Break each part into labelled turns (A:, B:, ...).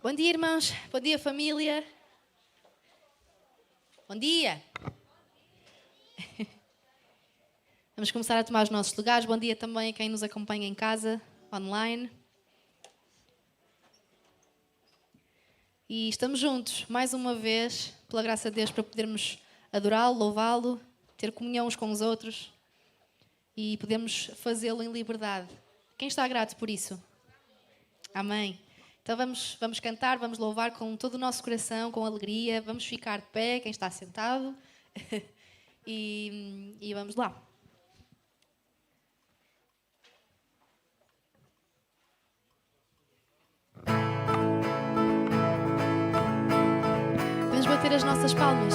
A: Bom dia, irmãos. Bom dia, família. Bom dia. Vamos começar a tomar os nossos lugares. Bom dia também a quem nos acompanha em casa, online. E estamos juntos, mais uma vez, pela graça de Deus, para podermos adorá-lo, louvá-lo, ter comunhão uns com os outros e podemos fazê-lo em liberdade. Quem está grato por isso? Amém. Então vamos cantar, vamos louvar com todo o nosso coração, com alegria. Vamos ficar de pé, quem está sentado. e vamos lá. Vamos bater as nossas palmas.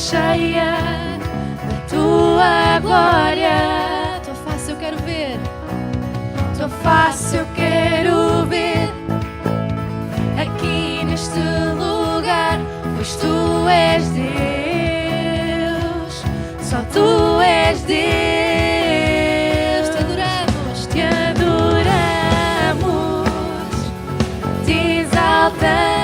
A: Cheia da tua glória, tua face eu quero ver, tua face eu quero ver aqui neste lugar, pois tu és Deus, só tu és Deus. Te adoramos, te exaltamos.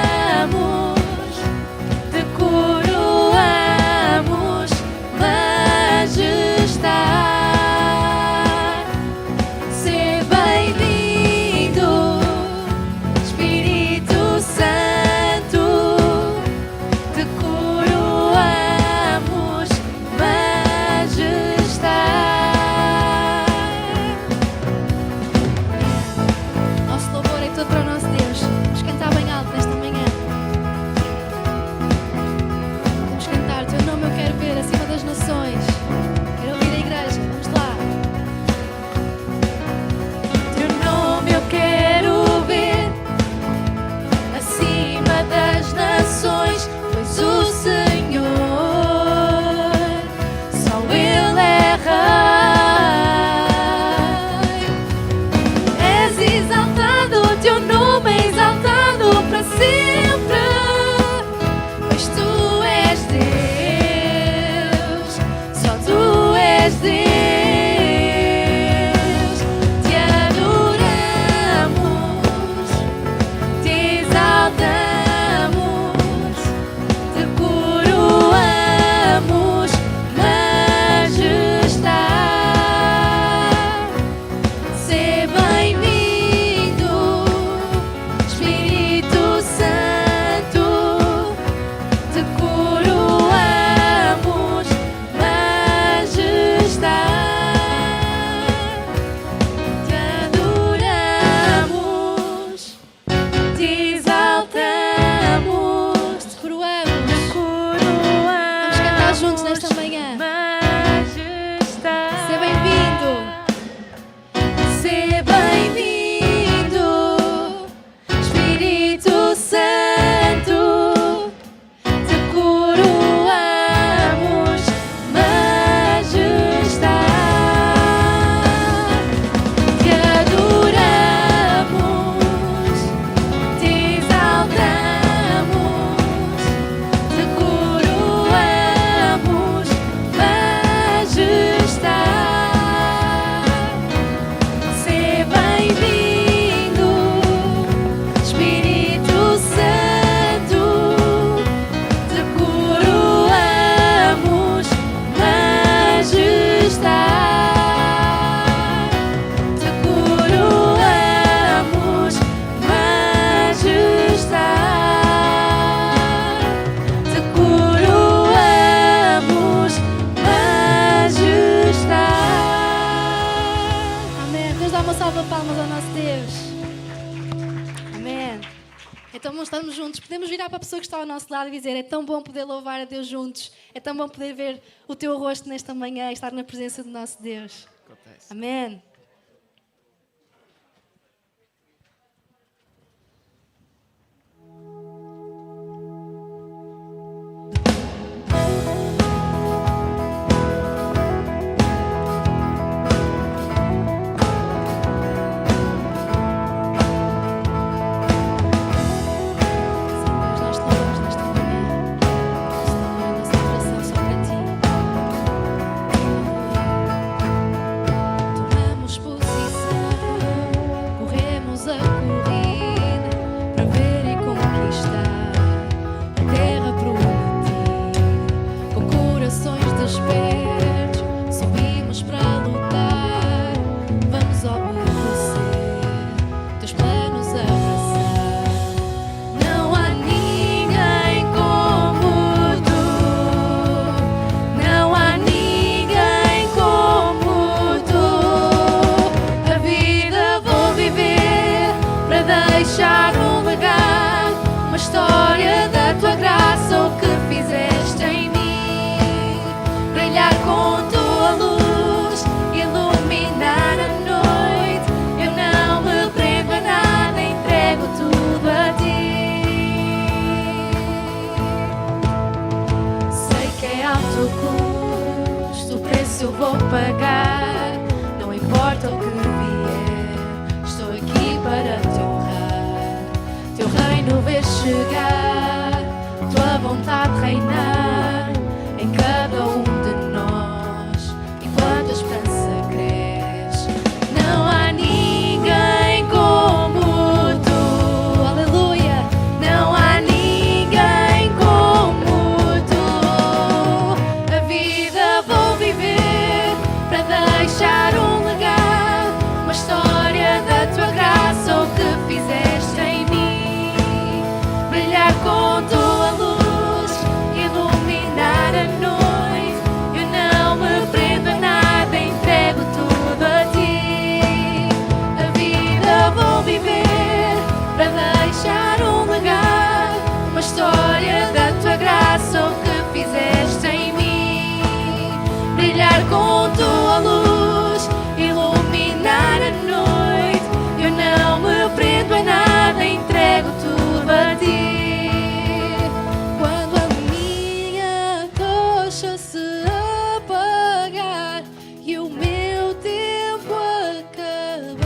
A: Espírito Então vamos estarmos juntos. Podemos virar para a pessoa que está ao nosso lado e dizer: é tão bom poder louvar a Deus juntos. É tão bom poder ver o teu rosto nesta manhã e estar na presença do nosso Deus. Amém.
B: Eu vou pagar, não importa o que vier, estou aqui para te honrar. Teu reino vês chegar, tua vontade reinar em cada um de nós, enquanto a esperança cresce. Não há ninguém como tu, aleluia. Não há ninguém como tu, a vida vou viver para deixar um legado, uma história da tua graça, o que fizeste em mim, brilhar com tua luz, iluminar a noite. Eu não me prendo a nada, entrego tudo a ti. A vida vou viver para deixar um legado, uma história da tua graça, o que fizeste em mim, brilhar com tua luz, iluminar a noite. Eu não me prendo a nada, entrego tudo a ti. Quando a minha tocha se apagar e o meu tempo acabar,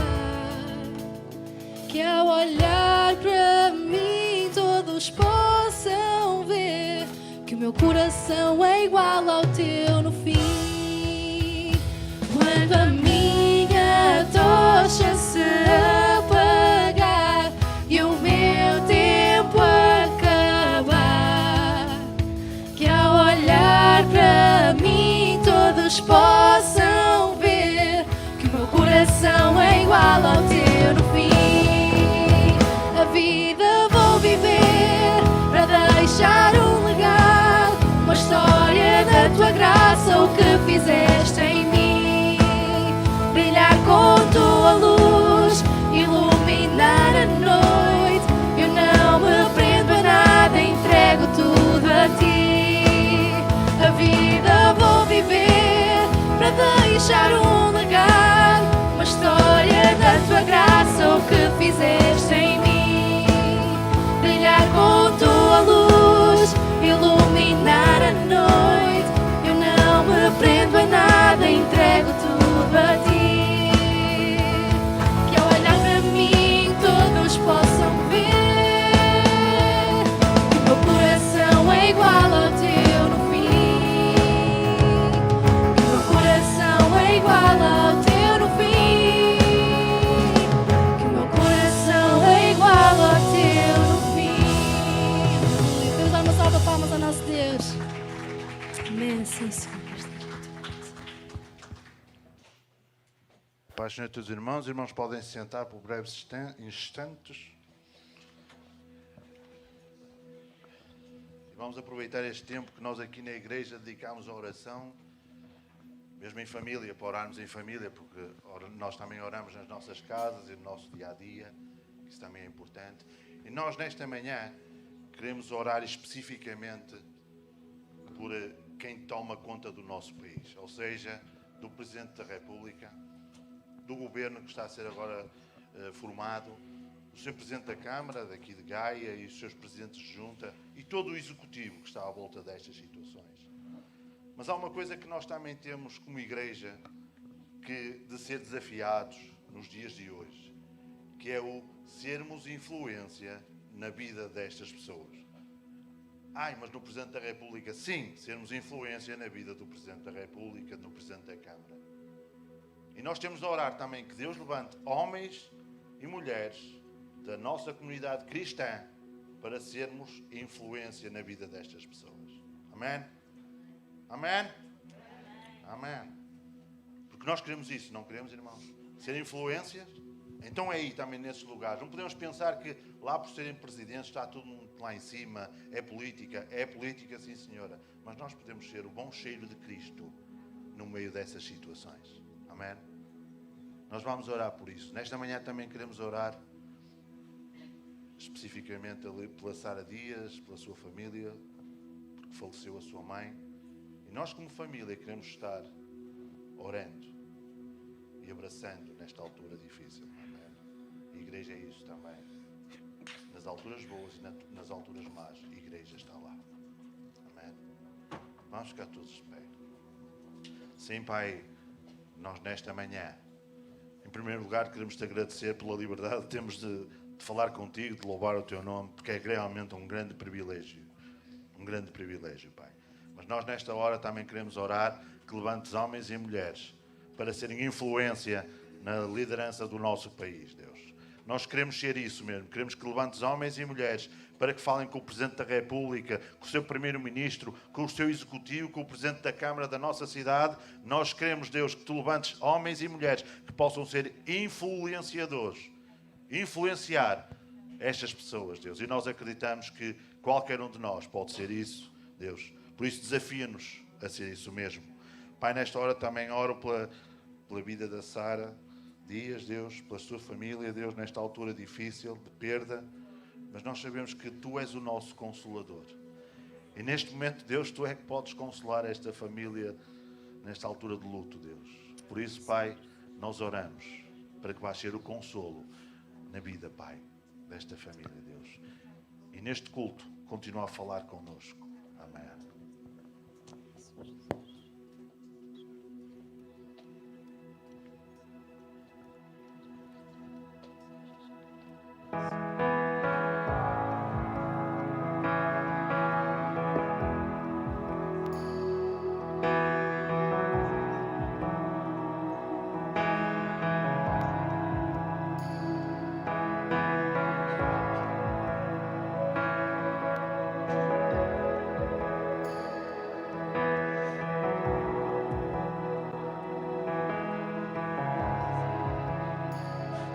B: que ao olhar para mim todos possam ver que o meu coração é igual ao teu no fim. Quando a minha tocha se apagar e o meu tempo acabar, que ao olhar para mim todos possam ver que o meu coração é igual ao teu no fim. A vida vou viver para deixar um legado, uma história da tua graça, o que fizeste em mim, brilhar com tua luz, iluminar a noite. Eu não me prendo a nada, entrego tudo a ti. A vida vou viver para deixar um legado, uma história da tua graça, o que fizeste em mim, brilhar com tua luz, iluminar a noite. Eu não me prendo a nada, entrego tudo a ti. Que ao olhar para mim todos possam ver que o meu coração é igual ao teu no fim, que o meu coração é igual ao teu no fim, que o meu coração é igual ao teu no fim.
A: Vamos dar uma salva de palmas ao nosso Deus. Amém, sim, Senhor.
C: Paz, Senhor, todos os irmãos. Os irmãos podem se sentar por breves instantes. E vamos aproveitar este tempo que nós aqui na igreja dedicamos à oração, mesmo em família, para orarmos em família, porque nós também oramos nas nossas casas e no nosso dia-a-dia, isso também é importante. E nós, nesta manhã, queremos orar especificamente por quem toma conta do nosso país, ou seja, do Presidente da República, do Governo que está a ser agora formado, do Sr. Presidente da Câmara, daqui de Gaia, e os seus Presidentes de Junta, e todo o Executivo que está à volta destas situações. Mas há uma coisa que nós também temos como Igreja de ser desafiados nos dias de hoje, que é o sermos influência na vida destas pessoas. Mas no Presidente da República, sim, sermos influência na vida do Presidente da República, do Presidente da Câmara. E nós temos de orar também que Deus levante homens e mulheres da nossa comunidade cristã para sermos influência na vida destas pessoas. Amém? Amém? Amém. Porque nós queremos isso, não queremos, irmãos? Ser influências? Então é aí também nesses lugares. Não podemos pensar que lá por serem presidentes está tudo muito lá em cima, é política sim senhora. Mas nós podemos ser o bom cheiro de Cristo no meio dessas situações. Amém? Nós vamos orar por isso. Nesta manhã também queremos orar especificamente pela Sara Dias, pela sua família, porque faleceu a sua mãe. E nós como família queremos estar orando e abraçando nesta altura difícil. Amém? A igreja é isso também. Nas alturas boas e nas alturas más, a igreja está lá. Amém? Vamos ficar todos de pé. Sim, Pai, nós nesta manhã, em primeiro lugar, queremos te agradecer pela liberdade que temos de falar contigo, de louvar o teu nome, porque é realmente um grande privilégio. Um grande privilégio, Pai. Mas nós nesta hora também queremos orar que levantes homens e mulheres para serem influência na liderança do nosso país, Deus. Nós queremos ser isso mesmo. Queremos que levantes homens e mulheres para que falem com o Presidente da República, com o seu Primeiro-Ministro, com o seu Executivo, com o Presidente da Câmara da nossa cidade. Nós queremos, Deus, que tu levantes homens e mulheres que possam ser influenciadores. Influenciar estas pessoas, Deus. E nós acreditamos que qualquer um de nós pode ser isso, Deus. Por isso desafia-nos a ser isso mesmo. Pai, nesta hora também oro pela vida da Sara Dias, Deus, pela sua família, Deus, nesta altura difícil, de perda. Mas nós sabemos que tu és o nosso consolador. E neste momento, Deus, tu é que podes consolar esta família nesta altura de luto, Deus. Por isso, Pai, nós oramos para que vá ser o consolo na vida, Pai, desta família, Deus. E neste culto, continua a falar connosco. Amém.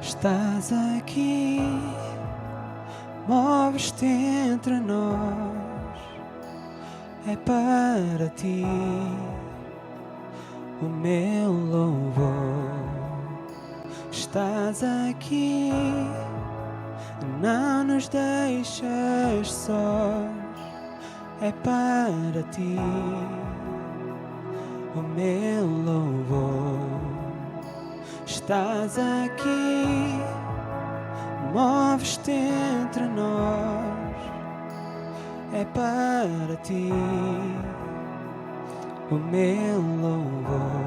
D: Estás aqui, moves-te entre nós, é para ti o meu louvor. Estás aqui, não nos deixas sós, é para ti o meu louvor. Estás aqui, moves-te entre nós, é para ti o meu louvor.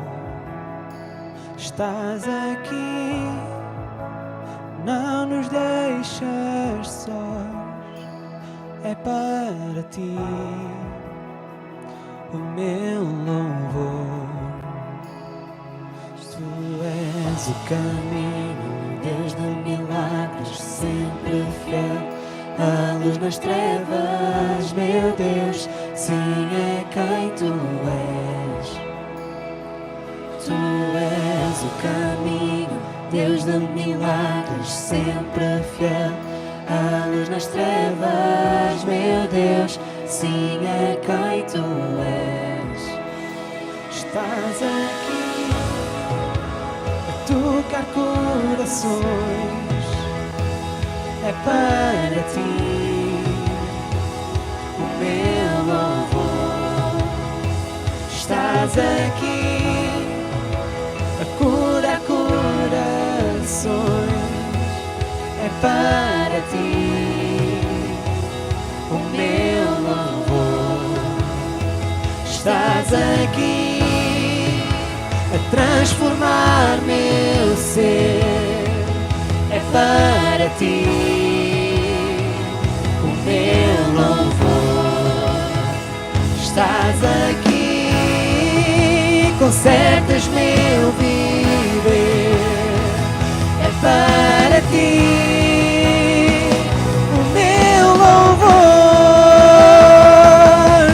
D: Estás aqui, não nos deixas sós, é para ti o meu louvor. Tu és o caminho, Deus de milagres, sempre fiel, a luz nas trevas, meu Deus, sim, é quem tu és. Tu és o caminho, Deus de milagres, sempre fiel, a luz nas trevas, meu Deus, sim, é quem tu és. Estás aqui tocar corações, é para ti. O meu louvor, estás aqui a curar corações, é para ti. O meu louvor, estás aqui a transformar meu ser, é para ti. O meu louvor, estás aqui, consertas meu viver, é para ti. O meu louvor,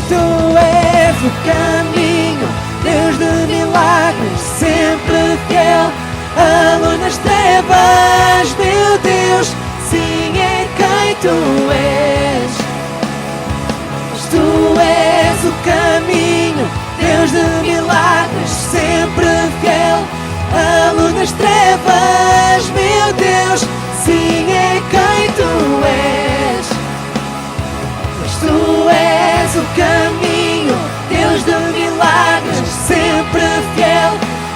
D: tu és o caminho, Deus de milagres, sempre fiel, a luz nas trevas, meu Deus, sim, é quem tu és. Tu és o caminho, Deus de milagres, sempre fiel, a luz nas trevas, meu Deus, sim, é quem tu és. Mas tu és o caminho, Deus de milagres, sempre fiel,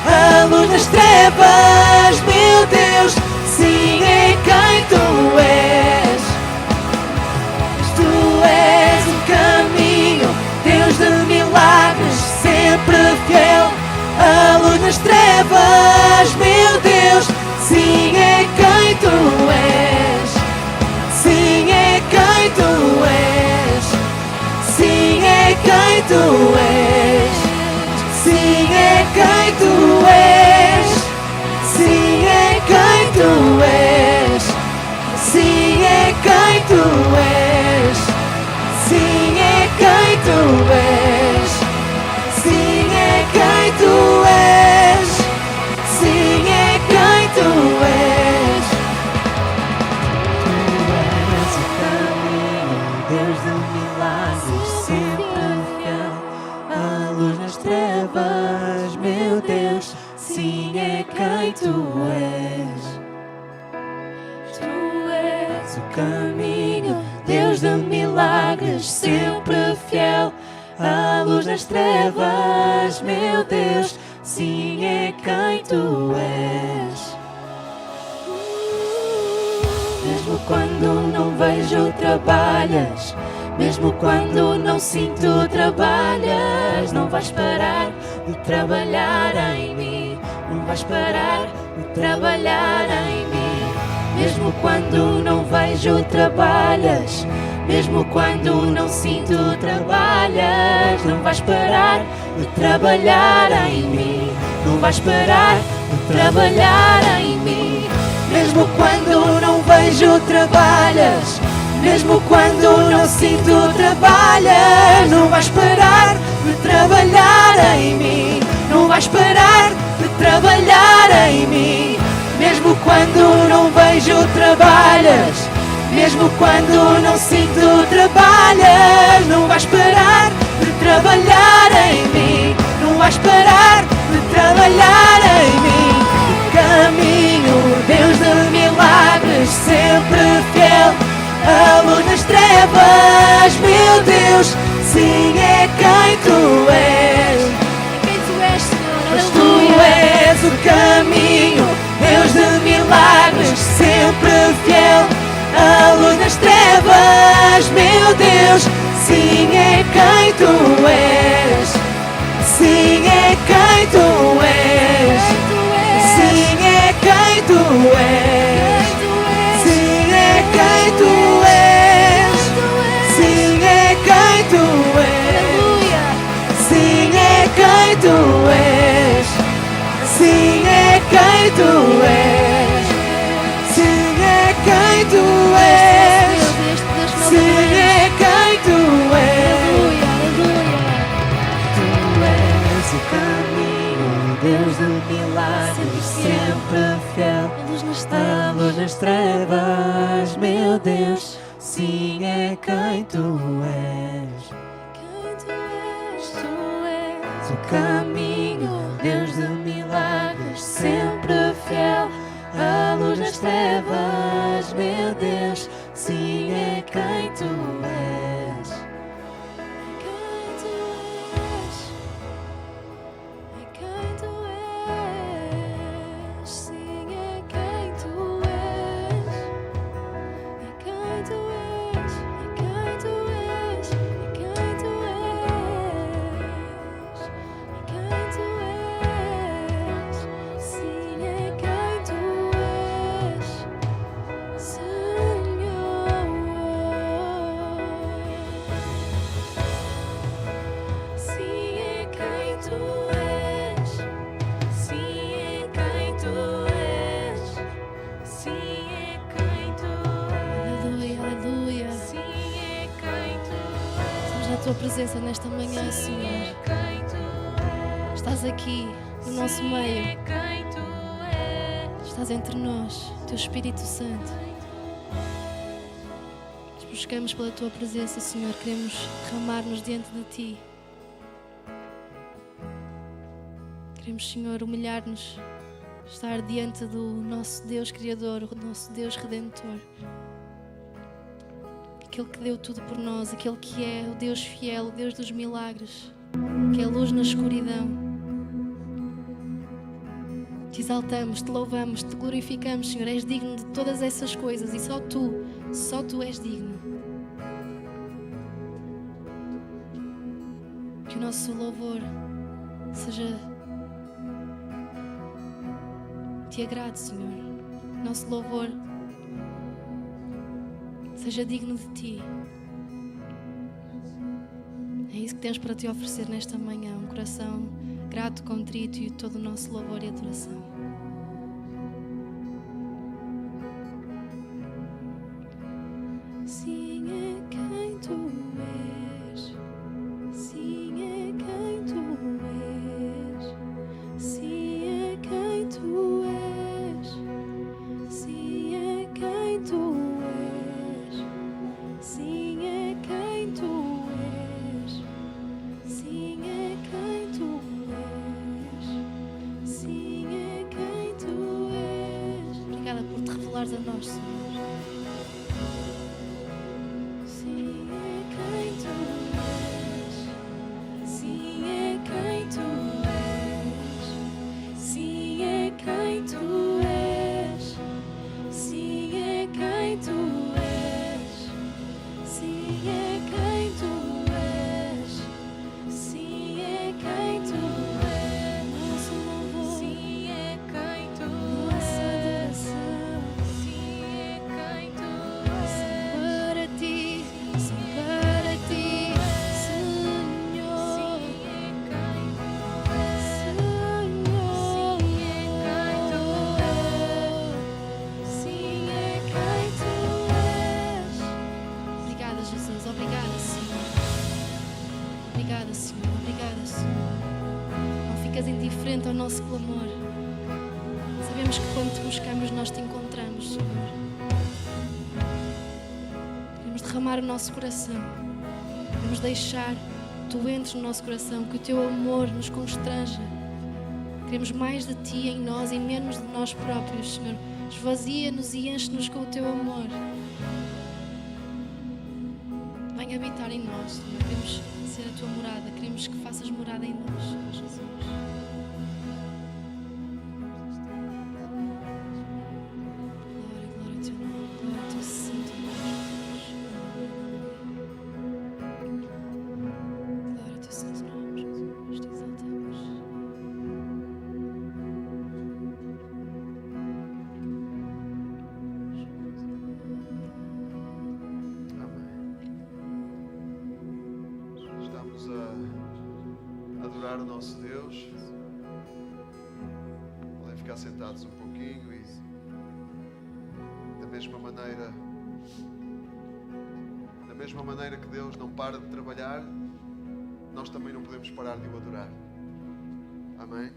D: a luz nas trevas, meu Deus, sim, é quem tu és. Mas tu és o caminho, Deus de milagres, sempre fiel, a luz nas trevas, meu Deus, sim, é quem tu és. Sim, é quem tu és. Sim, é quem tu és. Sim, é quem tu és. Sim, é quem tu és. Sim, é quem tu és. Sim, é quem tu és. Sim, é quem tu és. Sim, é quem tu és. Tu és o caminho, Deus de milagres, sempre fiel, a luz nas trevas, meu Deus, sim, é quem tu és. Tu és o caminho, Deus de milagres, sempre fiel, a luz nas trevas, meu Deus, sim, é quem tu és. Mesmo quando não vejo, trabalhas. Mesmo quando não sinto, trabalhas. Não vais parar de trabalhar em mim. Não vais parar de trabalhar em mim. Mesmo quando não vejo, trabalhas. Mesmo quando não sinto, trabalhas. Não vais parar de trabalhar em mim. Não vais parar de trabalhar em mim. Mesmo quando não vejo, trabalhas. Mesmo quando não sinto, trabalhas. Não vais parar de trabalhar em mim. Não vais parar de trabalhar em mim. Mesmo quando não vejo, trabalhas. Mesmo quando não sinto, trabalhas. Não vais parar de trabalhar em mim. Não vais parar de trabalhar em mim. O caminho, Deus de milagres, sempre fiel, a luz nas trevas, meu Deus, sim, é quem tu és.
A: Quem tu és, Senhor,
D: Mas tu
A: aleluia.
D: és o caminho, Deus de milagres, sempre fiel, a luz nas trevas, meu Deus, sim, é quem tu és. Sim, é quem tu és. Sim, é quem tu és. Sim, é quem tu és. Sim, é quem tu és. Sim, é quem tu és. Sim, é quem tu és. Sim, é quem tu és. Sim, é quem tu és. Tu és o caminho, Deus de milagres, sempre fiel, a luz nas trevas, meu Deus, sim, é quem tu és. Tu és o caminho, Deus de milagres, sempre fiel, a luz nas trevas, meu Deus,
A: Tua presença nesta manhã, Senhor. Estás aqui no nosso meio. Estás entre nós, Teu Espírito Santo. Te buscamos pela Tua presença, Senhor. Queremos derramar-nos diante de Ti. Queremos, Senhor, humilhar-nos, estar diante do nosso Deus Criador, o nosso Deus Redentor. Aquele que deu tudo por nós, aquele que é o Deus fiel, o Deus dos milagres, que é a luz na escuridão. Te exaltamos, Te louvamos, Te glorificamos, Senhor. És digno de todas essas coisas e só Tu és digno. Que o nosso louvor seja... Te agrade, Senhor. Nosso louvor seja digno de Ti. É isso que temos para Te oferecer nesta manhã. Um coração grato, contrito e todo o nosso louvor e adoração. Sim, é quem Tu és. Sim, é quem Tu és. Sim, é quem Tu és. Sim, é quem Tu és. Sim, é quem Tu és. Sim, é quem Tu és. Sim, é quem Tu és. Obrigada por Te revelares a nós, Senhor. Sim, é quem Tu és. Sim, é quem Tu és. Sim, é quem Tu és. Sim, é quem Tu és. Sim, é quem Tu és. Sim, é quem Tu és. Nosso louvor. Sim, é quem Tu és. Nossa adoração. Sim, é quem Tu és. Só para Ti, só para Ti, Senhor. Sim, é quem Tu és. Senhor. Sim, é quem Tu és. Sim, é quem Tu és. Obrigada, Jesus. Obrigada, Senhor. Obrigada, Senhor. Obrigada, Senhor. Não ficas indiferente ao nosso clamor. Sabemos que quando Te buscamos, nós Te encontramos, Senhor. Queremos derramar o nosso coração. Queremos deixar que Tu entres no nosso coração, que o Teu amor nos constranja. Queremos mais de Ti em nós e menos de nós próprios, Senhor. Esvazia-nos e enche-nos com o Teu amor. Vem habitar em nós, Senhor. Queremos ser a Tua morada. Queremos que faças morada em nós, Senhor Jesus. Glória, glória ao Teu nome. Glória ao Teu santo nome, Jesus. Glória ao Teu santo nome, Jesus. Te exaltamos.
E: Estamos a adorar o nosso Deus. Podem ficar sentados um pouquinho e da mesma maneira que Deus não para de trabalhar, nós também não podemos parar de o adorar. Amém?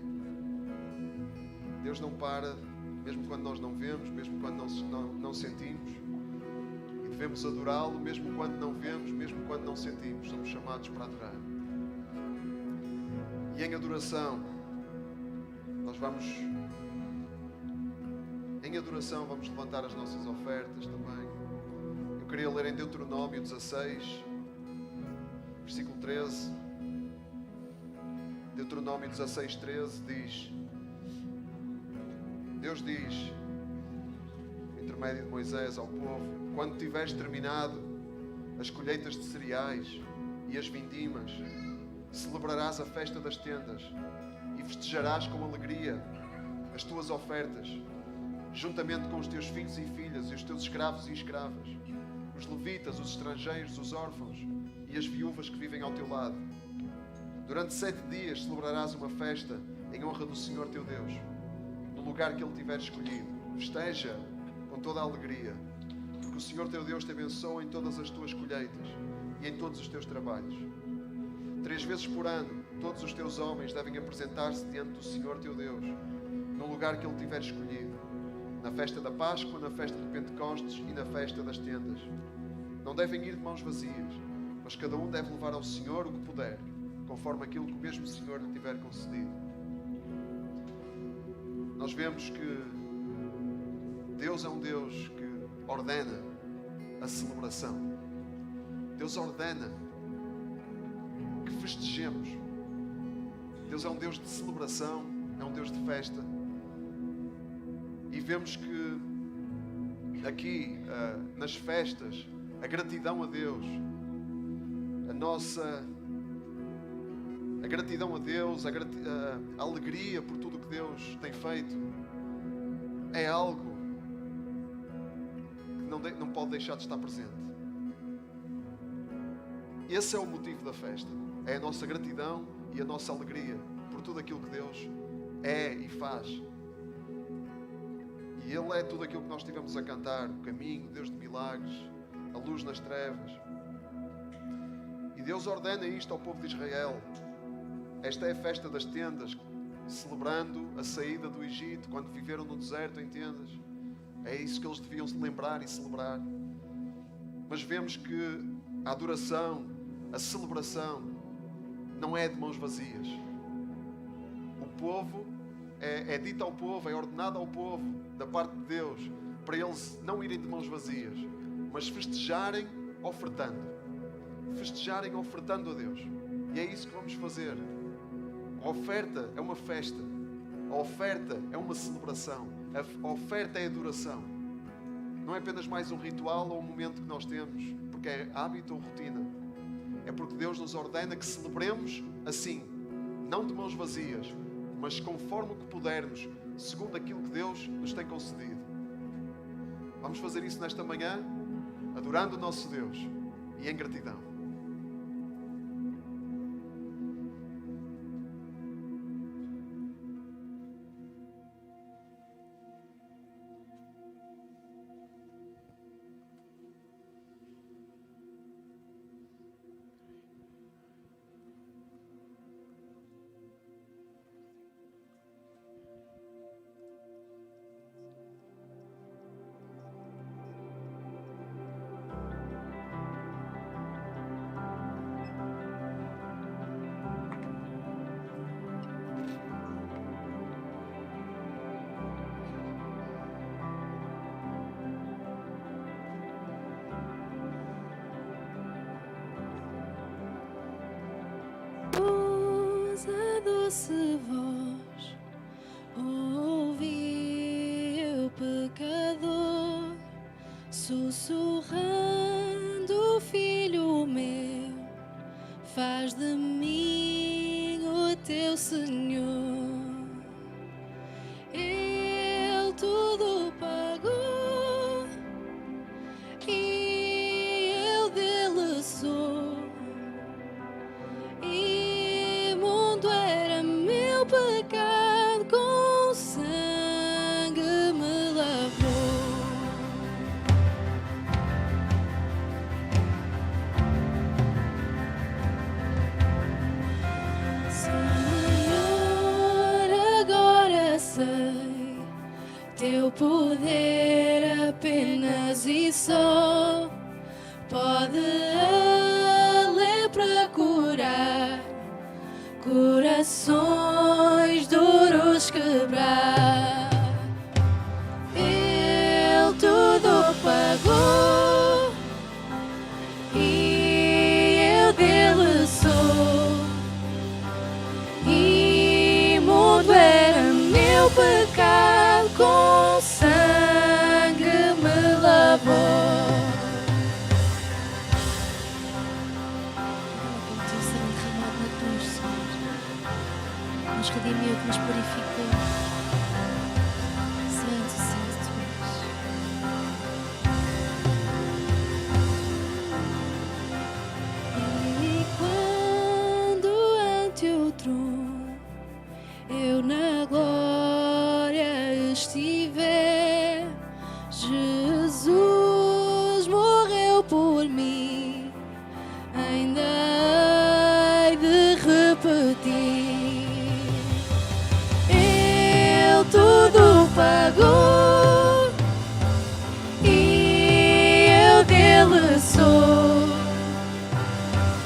E: Deus não para, mesmo quando nós não vemos, mesmo quando não sentimos. E devemos adorá-lo, mesmo quando não vemos, mesmo quando não sentimos. Somos chamados para adorar. E em adoração, vamos levantar as nossas ofertas também. Eu queria ler em Deuteronômio 16, versículo 13. Deuteronômio 16, 13 diz: Deus diz, por intermédio de Moisés ao povo: quando tiveres terminado as colheitas de cereais e as vindimas, celebrarás a festa das tendas e festejarás com alegria as tuas ofertas, juntamente com os teus filhos e filhas e os teus escravos e escravas, os levitas, os estrangeiros, os órfãos e as viúvas que vivem ao teu lado. Durante 7 dias celebrarás uma festa em honra do Senhor teu Deus, no lugar que Ele tiver escolhido. Festeja com toda a alegria, porque o Senhor teu Deus te abençoa em todas as tuas colheitas e em todos os teus trabalhos. 3 vezes por ano, todos os teus homens devem apresentar-se diante do Senhor teu Deus, no lugar que Ele tiver escolhido, na festa da Páscoa, na festa de Pentecostes e na festa das tendas. Não devem ir de mãos vazias, mas cada um deve levar ao Senhor o que puder, conforme aquilo que o mesmo Senhor lhe tiver concedido. Nós vemos que Deus é um Deus que ordena a celebração. Deus ordena que festejemos. Deus é um Deus de celebração, é um Deus de festa. E vemos que aqui, nas festas, a gratidão a Deus, a gratidão a Deus, a alegria por tudo que Deus tem feito, é algo que não pode deixar de estar presente. Esse é o motivo da festa. É a nossa gratidão e a nossa alegria por tudo aquilo que Deus é e faz. E Ele é tudo aquilo que nós estivemos a cantar: o caminho, Deus de milagres, a luz nas trevas. E Deus ordena isto ao povo de Israel. Esta é a festa das tendas, celebrando a saída do Egito, quando viveram no deserto em tendas. É isso que eles deviam se lembrar e celebrar. Mas vemos que a adoração, a celebração, não é de mãos vazias. O povo é dito ao povo, é ordenado ao povo, da parte de Deus, para eles não irem de mãos vazias, mas festejarem ofertando. Festejarem ofertando a Deus. E é isso que vamos fazer. A oferta é uma festa. A oferta é uma celebração. A oferta é adoração. Não é apenas mais um ritual ou um momento que nós temos, porque é hábito ou rotina. É porque Deus nos ordena que celebremos assim, não de mãos vazias, mas conforme o que pudermos, segundo aquilo que Deus nos tem concedido. Vamos fazer isso nesta manhã, adorando o nosso Deus e em gratidão.
B: Doce voz, ouvi o pecador sussurrando: Filho meu, faz de mim o teu Senhor. Ele tudo pagou e eu dele sou. Pecado com sangue me lavou. Senhor, agora sei teu poder apenas e só pode a lepra curar, corações duros quebrar. Ele tudo pagou e eu dele sou. Imundo era meu pecado, com sangue me lavou.
A: Nos redimiu, que nos purificou. Santo, santo tu és. E quando ante o trono eu na glória estiver, Jesus morreu por mim,
B: ainda hei de repetir. Ele tudo pagou e eu dele sou.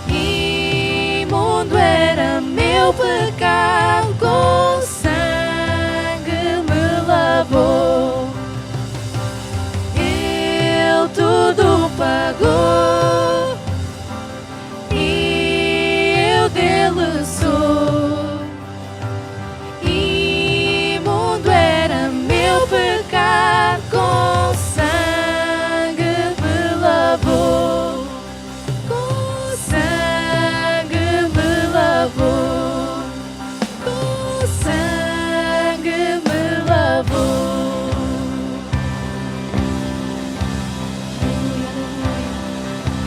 B: Imundo era meu pecado, com sangue me lavou. Ele tudo pagou e eu dele sou. Imundo era meu pecado, com sangue me lavou. Com sangue me lavou. Com sangue me lavou.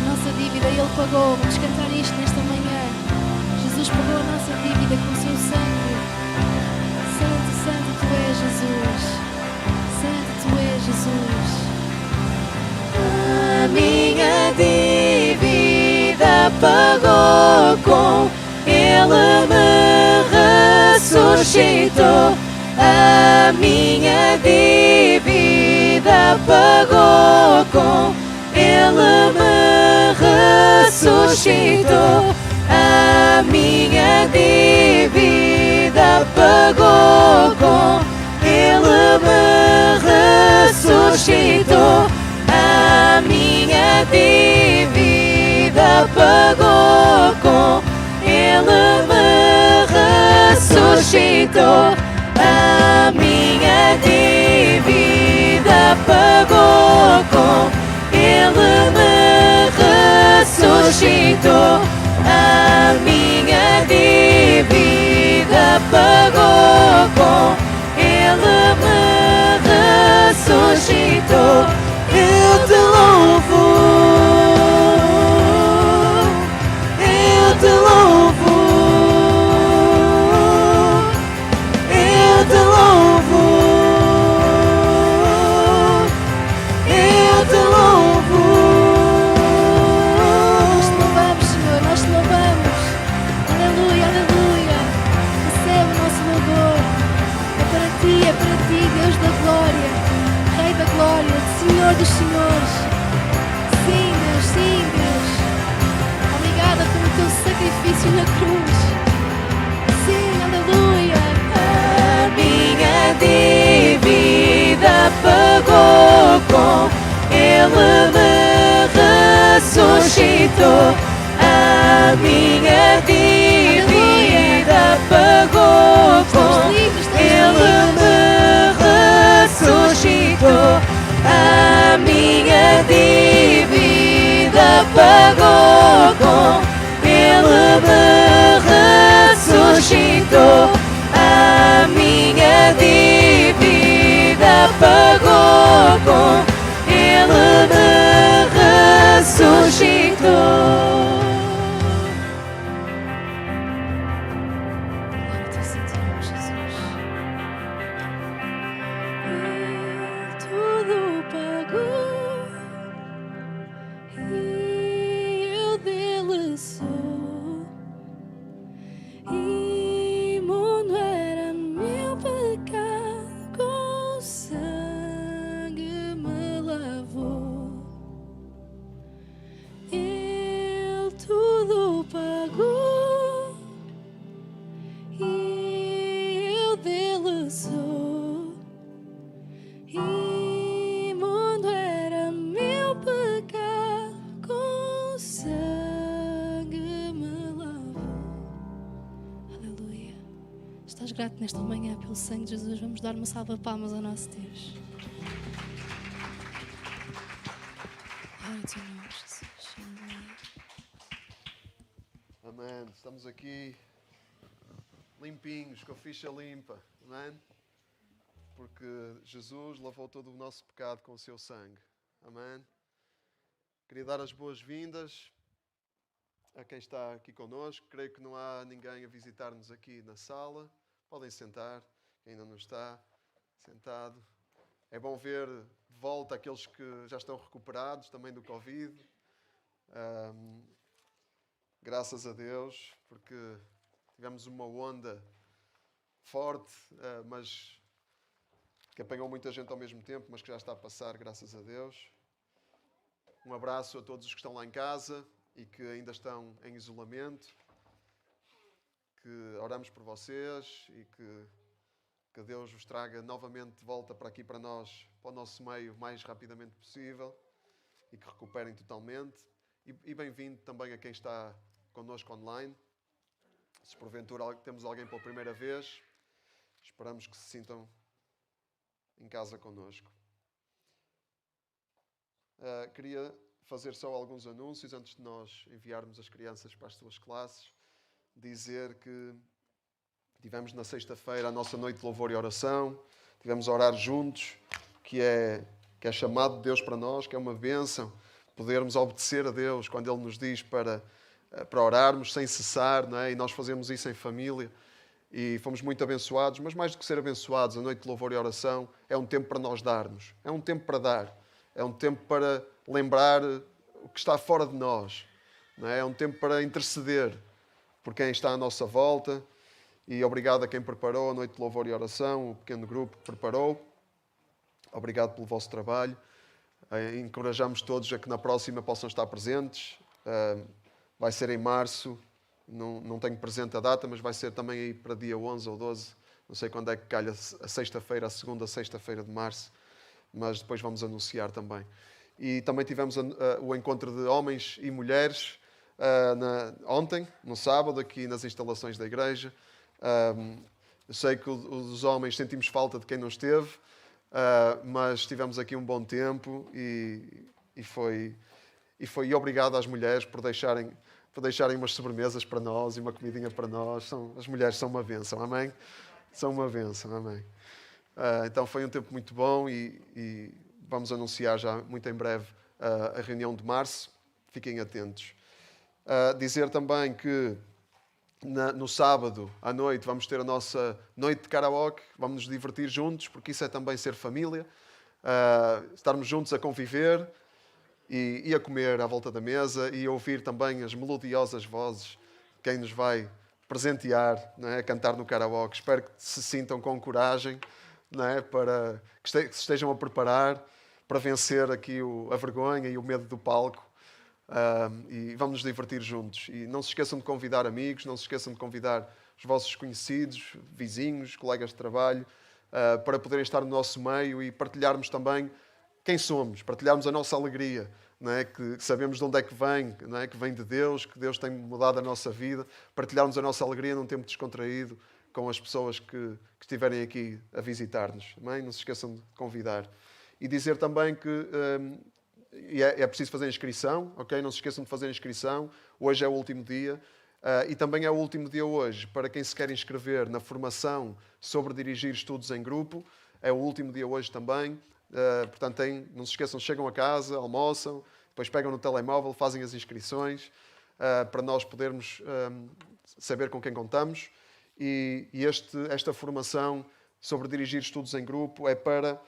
A: Nossa dívida Ele pagou. Vamos cantar isto nesta manhã. Jesus pagou a nossa dívida com o seu sangue. Santo, santo Tu és Jesus. Santo Tu és Jesus.
B: A minha dívida pagou, com Ele me ressuscitou. A minha dívida pagou, com Ele me ressuscitou. A minha dívida pagou, com Ele me ressuscitou. A minha dívida pagou, com Ele me ressuscitou. A minha dívida pagou, com Ele me ressuscitou. A minha dívida pagou, com Ele me ressuscitou. Eu te louvo, eu te louvo, eu te louvo, eu te louvo.
A: Nós te louvamos, Senhor. Nós te louvamos. Aleluia, aleluia. Recebe o nosso louvor. É para ti, Deus da glória. Rei da glória, Senhor dos senhores. Sim, Deus, sim, Deus. Obrigada pelo teu sacrifício na cruz. Sim, aleluia.
B: A minha dívida pagou, com Ele me ressuscitou. A minha dívida pagou, com Ele me ressuscitou. A minha dívida pagou, com Ele me ressuscitou. A minha dívida pagou, com Ele me ressuscitou.
A: Glória a ti, Senhor Jesus.
B: Tudo pagou e eu dele sou. Imundo era meu pecado, com sangue me lavou. Ele tudo pagou e eu dele sou. Imundo era meu pecado, com sangue me lavou.
A: Aleluia. Estás grato nesta manhã pelo sangue de Jesus? Vamos dar uma salva de palmas ao nosso Deus. Glória ao teu nome, Jesus. Aleluia.
E: Amém. Estamos aqui limpinhos, com a ficha limpa. Amém? Porque Jesus lavou todo o nosso pecado com o seu sangue. Amém? Queria dar as boas-vindas a quem está aqui connosco. Creio que não há ninguém a visitar-nos aqui na sala. Podem sentar, quem ainda não está sentado. É bom ver de volta aqueles que já estão recuperados também do Covid. Graças a Deus, porque tivemos uma onda forte, mas que apanhou muita gente ao mesmo tempo, mas que já está a passar, graças a Deus. Um abraço a todos os que estão lá em casa e que ainda estão em isolamento. Que oramos por vocês e que Deus vos traga novamente de volta para aqui, para nós, para o nosso meio, o mais rapidamente possível e que recuperem totalmente. E bem-vindo também a quem está connosco online. Se porventura temos alguém pela primeira vez, esperamos que se sintam em casa connosco. Queria fazer só alguns anúncios antes de nós enviarmos as crianças para as suas classes. Dizer que tivemos na sexta-feira a nossa noite de louvor e oração. Tivemos a orar juntos, que é chamado de Deus para nós, que é uma bênção podermos obedecer a Deus quando Ele nos diz para orarmos sem cessar, não é? E nós fazemos isso em família. E fomos muito abençoados, mas mais do que ser abençoados, a noite de louvor e oração é um tempo para nós darmos. É um tempo para dar. É um tempo para lembrar o que está fora de nós. Não é? É um tempo para interceder por quem está à nossa volta. E obrigado a quem preparou a noite de louvor e oração, o pequeno grupo que preparou. Obrigado pelo vosso trabalho. Encorajamos todos a que na próxima possam estar presentes. Vai ser em março. Não tenho presente a data, mas vai ser também aí para dia 11 ou 12. Não sei quando é que calha a sexta-feira, a segunda sexta-feira de março. Mas depois vamos anunciar também. E também tivemos o encontro de homens e mulheres ontem, no sábado, aqui nas instalações da igreja. Eu sei que os homens sentimos falta de quem não esteve, mas tivemos aqui um bom tempo e obrigado às mulheres por deixarem umas sobremesas para nós e uma comidinha para nós. As mulheres são uma bênção, amém? São uma bênção, amém? Então foi um tempo muito bom e vamos anunciar já muito em breve a reunião de março. Fiquem atentos. Dizer também que no sábado à noite vamos ter a nossa noite de karaoke. Vamos nos divertir juntos, porque isso é também ser família. Estarmos juntos a conviver e a comer à volta da mesa e ouvir também as melodiosas vozes de quem nos vai presentear, não é? A cantar no karaoke. Espero que se sintam com coragem, não é? Para que se estejam a preparar para vencer aqui a vergonha e o medo do palco. E vamos nos divertir juntos. E não se esqueçam de convidar amigos, não se esqueçam de convidar os vossos conhecidos, vizinhos, colegas de trabalho, para poderem estar no nosso meio e partilharmos também quem somos, partilharmos a nossa alegria, não é? Que sabemos de onde é que vem, não é? Que vem de Deus, que Deus tem mudado a nossa vida, partilharmos a nossa alegria num tempo descontraído com as pessoas que estiverem aqui a visitar-nos. Não se esqueçam de convidar. E dizer também que é preciso fazer inscrição, ok? Não se esqueçam de fazer inscrição. Hoje é o último dia. E também é o último dia hoje para quem se quer inscrever na formação sobre dirigir estudos em grupo. É o último dia hoje também. Portanto, não se esqueçam, chegam a casa, almoçam, depois pegam no telemóvel, fazem as inscrições para nós podermos saber com quem contamos. E esta formação sobre dirigir estudos em grupo é para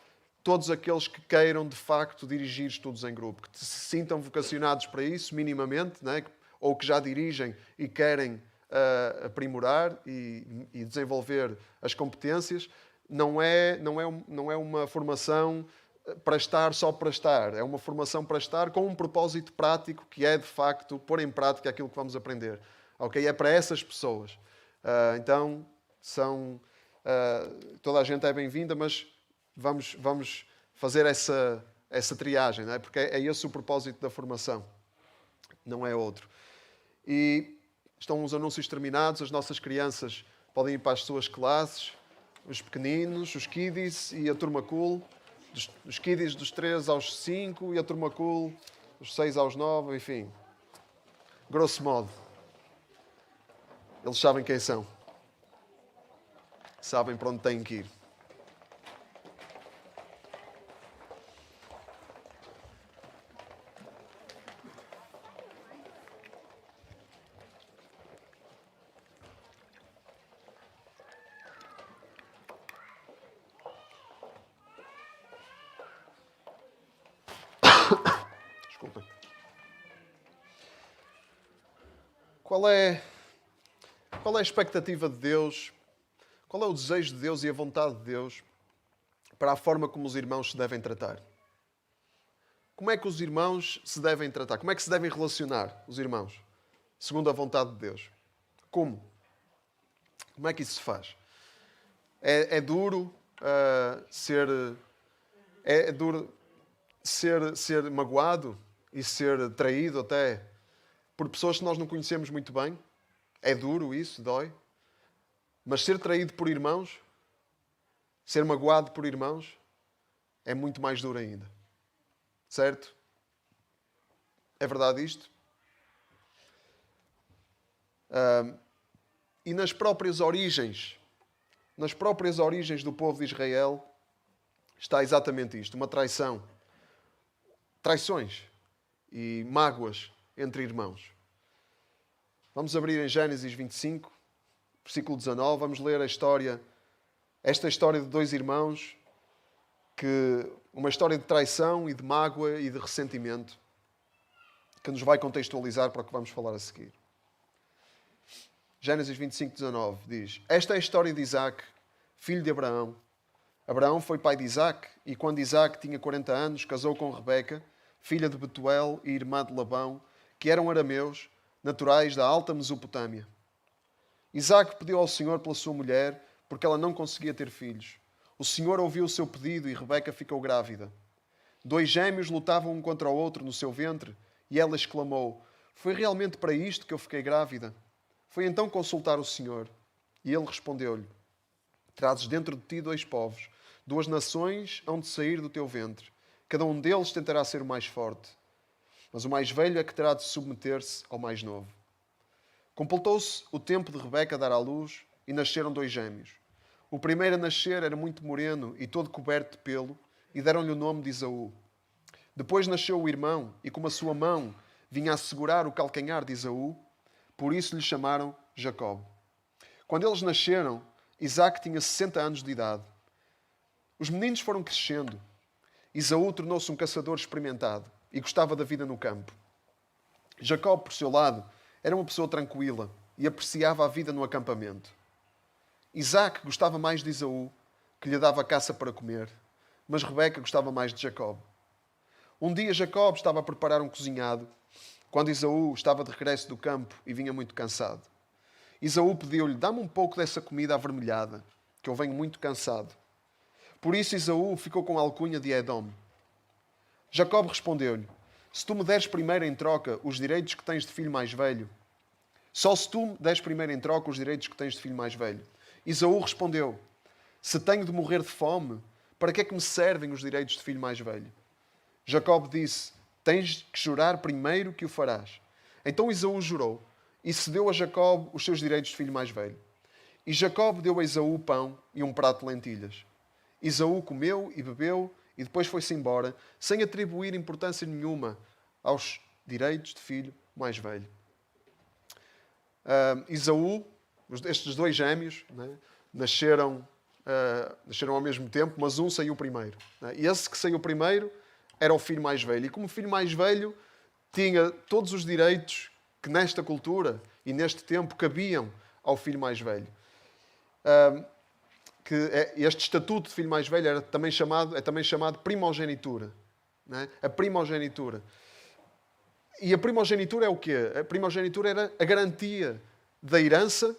E: todos aqueles que queiram, de facto, dirigir estudos em grupo, que se sintam vocacionados para isso, minimamente, né? Ou que já dirigem e querem aprimorar e desenvolver as competências. Não é uma formação para estar só para estar. É uma formação para estar com um propósito prático, que é, de facto, pôr em prática aquilo que vamos aprender. Okay? É para essas pessoas. Então, toda a gente é bem-vinda, mas vamos fazer essa triagem, não é? Porque é esse o propósito da formação, não é outro. E estão os anúncios terminados, as nossas crianças podem ir para as suas classes, os pequeninos, os kiddies e a turma cool, os kiddies dos 3 aos 5 e a turma cool dos 6 aos 9, enfim. Grosso modo. Eles sabem quem são. Sabem para onde têm que ir. Desculpem. Qual é a expectativa de Deus? Qual é o desejo de Deus e a vontade de Deus para a forma como os irmãos se devem tratar? Como é que os irmãos se devem tratar? Como é que se devem relacionar, os irmãos, segundo a vontade de Deus? Como? Como é que isso se faz? É duro ser magoado e ser traído até por pessoas que nós não conhecemos muito bem. É duro isso, dói. Mas ser traído por irmãos, ser magoado por irmãos, é muito mais duro ainda. Certo? É verdade isto? E nas próprias origens do povo de Israel, está exatamente isto, uma traição. Traições e mágoas entre irmãos. Vamos abrir em Gênesis 25, versículo 19, vamos ler esta história de dois irmãos, uma história de traição e de mágoa e de ressentimento, que nos vai contextualizar para o que vamos falar a seguir. Gênesis 25, 19 diz: Esta é a história de Isaac, filho de Abraão. Abraão foi pai de Isaac, e quando Isaac tinha 40 anos, casou com Rebeca, filha de Betuel e irmã de Labão, que eram arameus, naturais da alta Mesopotâmia. Isaac pediu ao Senhor pela sua mulher, porque ela não conseguia ter filhos. O Senhor ouviu o seu pedido e Rebeca ficou grávida. 2 gêmeos lutavam um contra o outro no seu ventre, e ela exclamou: Foi realmente para isto que eu fiquei grávida? Foi então consultar o Senhor, e ele respondeu-lhe: Trazes dentro de ti 2 povos, 2 nações hão de sair do teu ventre. Cada um deles tentará ser o mais forte, mas o mais velho é que terá de submeter-se ao mais novo. Completou-se o tempo de Rebeca dar à luz, e nasceram 2 gêmeos. O primeiro a nascer era muito moreno e todo coberto de pelo, e deram-lhe o nome de Esaú. Depois nasceu o irmão, e como a sua mão vinha a segurar o calcanhar de Esaú, por isso lhe chamaram Jacob. Quando eles nasceram, Isaac tinha 60 anos de idade. Os meninos foram crescendo. Esaú tornou-se um caçador experimentado e gostava da vida no campo. Jacob, por seu lado, era uma pessoa tranquila e apreciava a vida no acampamento. Isaac gostava mais de Esaú, que lhe dava caça para comer, mas Rebeca gostava mais de Jacob. Um dia Jacob estava a preparar um cozinhado, quando Esaú estava de regresso do campo e vinha muito cansado. Esaú pediu-lhe: Dá-me um pouco dessa comida avermelhada, que eu venho muito cansado. Por isso Esaú ficou com a alcunha de Edom. Jacob respondeu-lhe: Se tu me deres primeiro em troca os direitos que tens de filho mais velho, só se tu me deres primeiro em troca os direitos que tens de filho mais velho. Esaú respondeu: Se tenho de morrer de fome, para que é que me servem os direitos de filho mais velho? Jacob disse: Tens que jurar primeiro que o farás. Então Esaú jurou e cedeu a Jacob os seus direitos de filho mais velho. E Jacob deu a Esaú pão e um prato de lentilhas. Esaú comeu e bebeu e depois foi-se embora, sem atribuir importância nenhuma aos direitos de filho mais velho. Esaú, estes 2 gêmeos, né, nasceram ao mesmo tempo, mas um saiu primeiro. Né? E esse que saiu primeiro era o filho mais velho. E como filho mais velho, tinha todos os direitos que nesta cultura e neste tempo cabiam ao filho mais velho. Este estatuto de filho mais velho é também chamado primogenitura. Né? A primogenitura. E a primogenitura é o quê? A primogenitura era a garantia da herança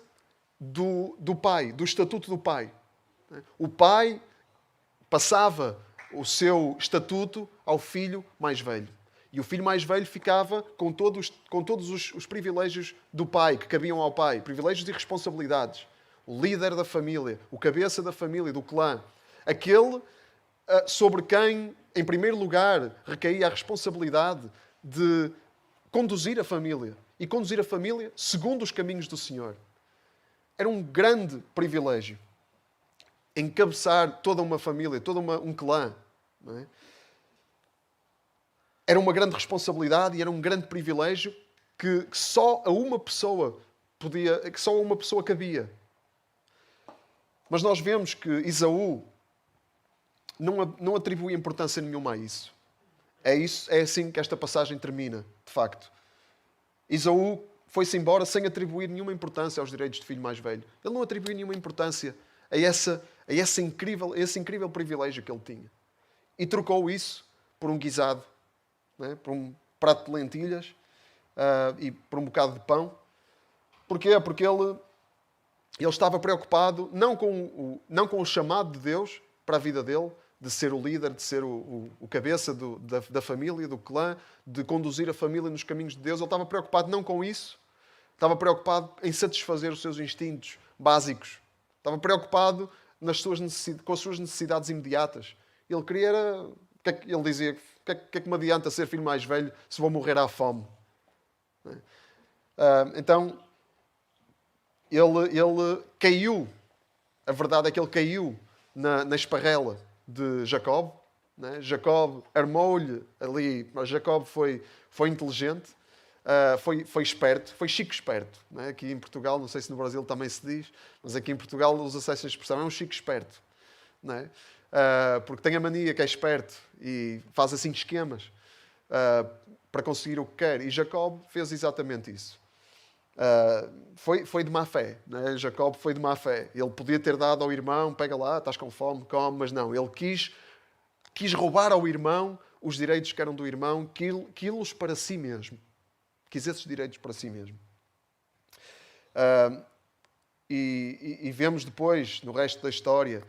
E: do pai, do estatuto do pai. O pai passava o seu estatuto ao filho mais velho. E o filho mais velho ficava com todos os privilégios do pai, que cabiam ao pai. Privilégios e responsabilidades. O líder da família, o cabeça da família, do clã. Aquele sobre quem, em primeiro lugar, recaía a responsabilidade de conduzir a família. E conduzir a família segundo os caminhos do Senhor. Era um grande privilégio. Encabeçar toda uma família, todo um clã. Não é? Era uma grande responsabilidade e era um grande privilégio que só a uma pessoa cabia. Mas nós vemos que Esaú não atribui importância nenhuma a isso. É assim que esta passagem termina, de facto. Esaú foi-se embora sem atribuir nenhuma importância aos direitos de filho mais velho. Ele não atribuiu nenhuma importância a esse incrível privilégio que ele tinha. E trocou isso por um guisado, né? Por um prato de lentilhas e por um bocado de pão. Porquê? Porque ele estava preocupado não com o chamado de Deus para a vida dele, de ser o líder, de ser o cabeça da família, do clã, de conduzir a família nos caminhos de Deus. Ele estava preocupado não com isso. Estava preocupado em satisfazer os seus instintos básicos. Estava preocupado com as suas necessidades imediatas. Ele queria era... Ele dizia, o que é que me adianta ser filho mais velho se vou morrer à fome? Então, ele caiu. A verdade é que ele caiu na esparrela de Jacob. Né? Jacob armou-lhe ali, mas Jacob foi inteligente. Foi esperto, foi chico esperto. Né? Aqui em Portugal, não sei se no Brasil também se diz, mas aqui em Portugal usa-se essa expressão, é um chico esperto. Né? Porque tem a mania que é esperto e faz assim esquemas para conseguir o que quer. E Jacob fez exatamente isso. Foi de má fé. Né? Jacob foi de má fé. Ele podia ter dado ao irmão, pega lá, estás com fome, come, mas não. Ele quis roubar ao irmão os direitos que eram do irmão, quis-los para si mesmo. Quis esses direitos para si mesmo. E vemos depois, no resto da história,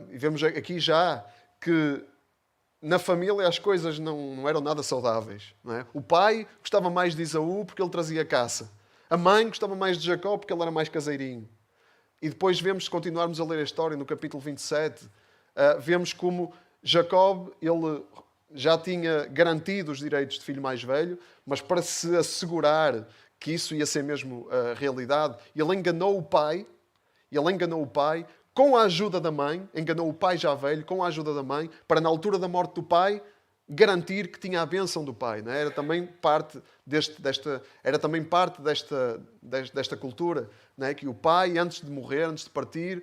E: e vemos aqui já que na família as coisas não eram nada saudáveis. Não é? O pai gostava mais de Esaú porque ele trazia caça. A mãe gostava mais de Jacó porque ele era mais caseirinho. E depois vemos, se continuarmos a ler a história, no capítulo 27, vemos como Jacob, ele já tinha garantido os direitos de filho mais velho, mas para se assegurar que isso ia ser mesmo a realidade, ele enganou o pai com a ajuda da mãe, enganou o pai já velho com a ajuda da mãe, para na altura da morte do pai garantir que tinha a bênção do pai. Não é? Era também parte desta cultura, não é? Que o pai, antes de morrer, antes de partir,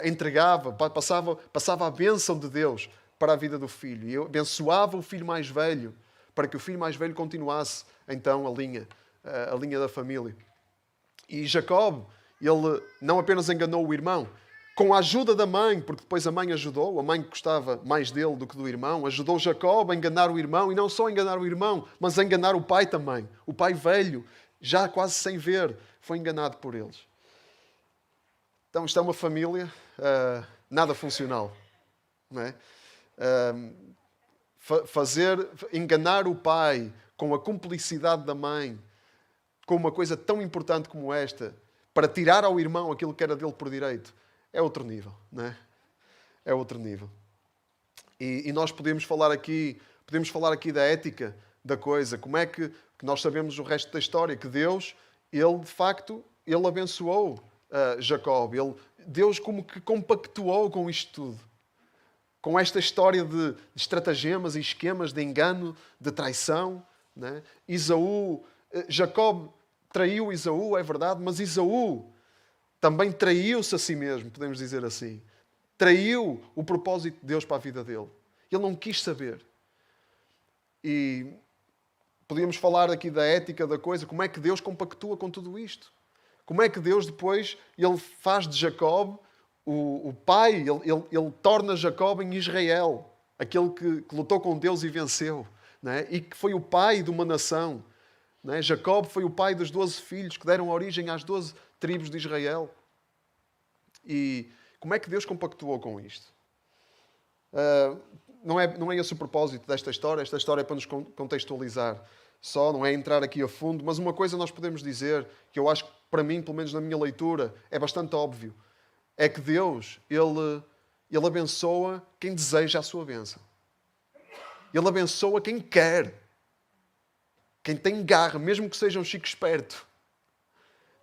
E: entregava, passava a bênção de Deus para a vida do filho. E abençoava o filho mais velho, para que o filho mais velho continuasse, então, a linha da família. E Jacob, ele não apenas enganou o irmão, com a ajuda da mãe, porque depois a mãe ajudou, a mãe que gostava mais dele do que do irmão, ajudou Jacob a enganar o irmão, e não só a enganar o irmão, mas a enganar o pai também. O pai velho, já quase sem ver, foi enganado por eles. Então, isto é uma família nada funcional. Não é? Enganar o pai com a cumplicidade da mãe, com uma coisa tão importante como esta, para tirar ao irmão aquilo que era dele por direito, é outro nível, não é? É outro nível. E nós podemos falar aqui da ética da coisa. Como é que nós sabemos o resto da história? Que Deus, ele de facto, ele abençoou Jacob. Deus como que compactuou com isto tudo. Com esta história de estratagemas e esquemas de engano, de traição. Né? Jacob traiu Esaú, é verdade, mas Esaú também traiu-se a si mesmo, podemos dizer assim. Traiu o propósito de Deus para a vida dele. Ele não quis saber. E podíamos falar aqui da ética da coisa, como é que Deus compactua com tudo isto? Como é que Deus depois, ele faz de Jacob o pai, ele torna Jacob em Israel, aquele que lutou com Deus e venceu, né? E que foi o pai de uma nação. Né? Jacob foi o pai dos 12 filhos que deram origem às 12 tribos de Israel. E como é que Deus compactuou com isto? Não é esse o propósito desta história. Esta história é para nos contextualizar. Só não é entrar aqui a fundo, mas uma coisa nós podemos dizer, que eu acho que para mim, pelo menos na minha leitura, é bastante óbvio, é que Deus, Ele abençoa quem deseja a sua bênção. Ele abençoa quem quer. Quem tem garra, mesmo que seja um chico esperto.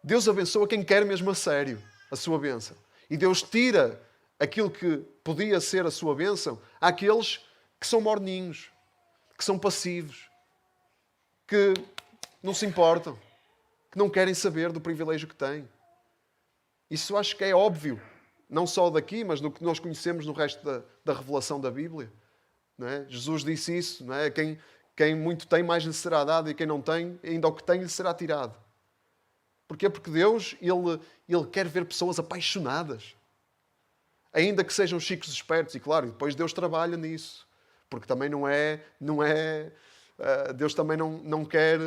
E: Deus abençoa quem quer mesmo a sério a sua bênção. E Deus tira aquilo que podia ser a sua bênção àqueles que são morninhos, que são passivos, que não se importam, que não querem saber do privilégio que têm. Isso acho que é óbvio, não só daqui, mas no que nós conhecemos no resto da revelação da Bíblia. Não é? Jesus disse isso, não é? Quem muito tem, mais lhe será dado, e quem não tem, ainda o que tem lhe será tirado. Porquê? Porque Deus, Ele quer ver pessoas apaixonadas. Ainda que sejam chicos espertos. E claro, depois Deus trabalha nisso. Porque também Deus também não quer...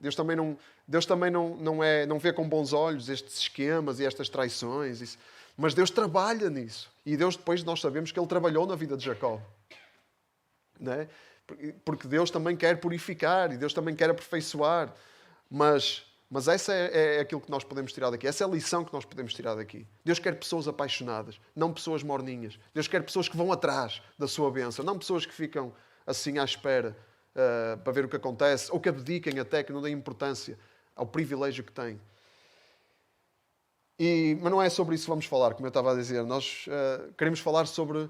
E: Deus também não vê com bons olhos estes esquemas e estas traições. Mas Deus trabalha nisso. E Deus, depois, nós sabemos que Ele trabalhou na vida de Jacó. Não é? Porque Deus também quer purificar e Deus também quer aperfeiçoar. Mas essa é aquilo que nós podemos tirar daqui. Essa é a lição que nós podemos tirar daqui. Deus quer pessoas apaixonadas, não pessoas morninhas. Deus quer pessoas que vão atrás da sua bênção, não pessoas que ficam assim à espera para ver o que acontece, ou que abdiquem até, que não deem importância ao privilégio que têm. Mas não é sobre isso que vamos falar, como eu estava a dizer. Nós queremos falar sobre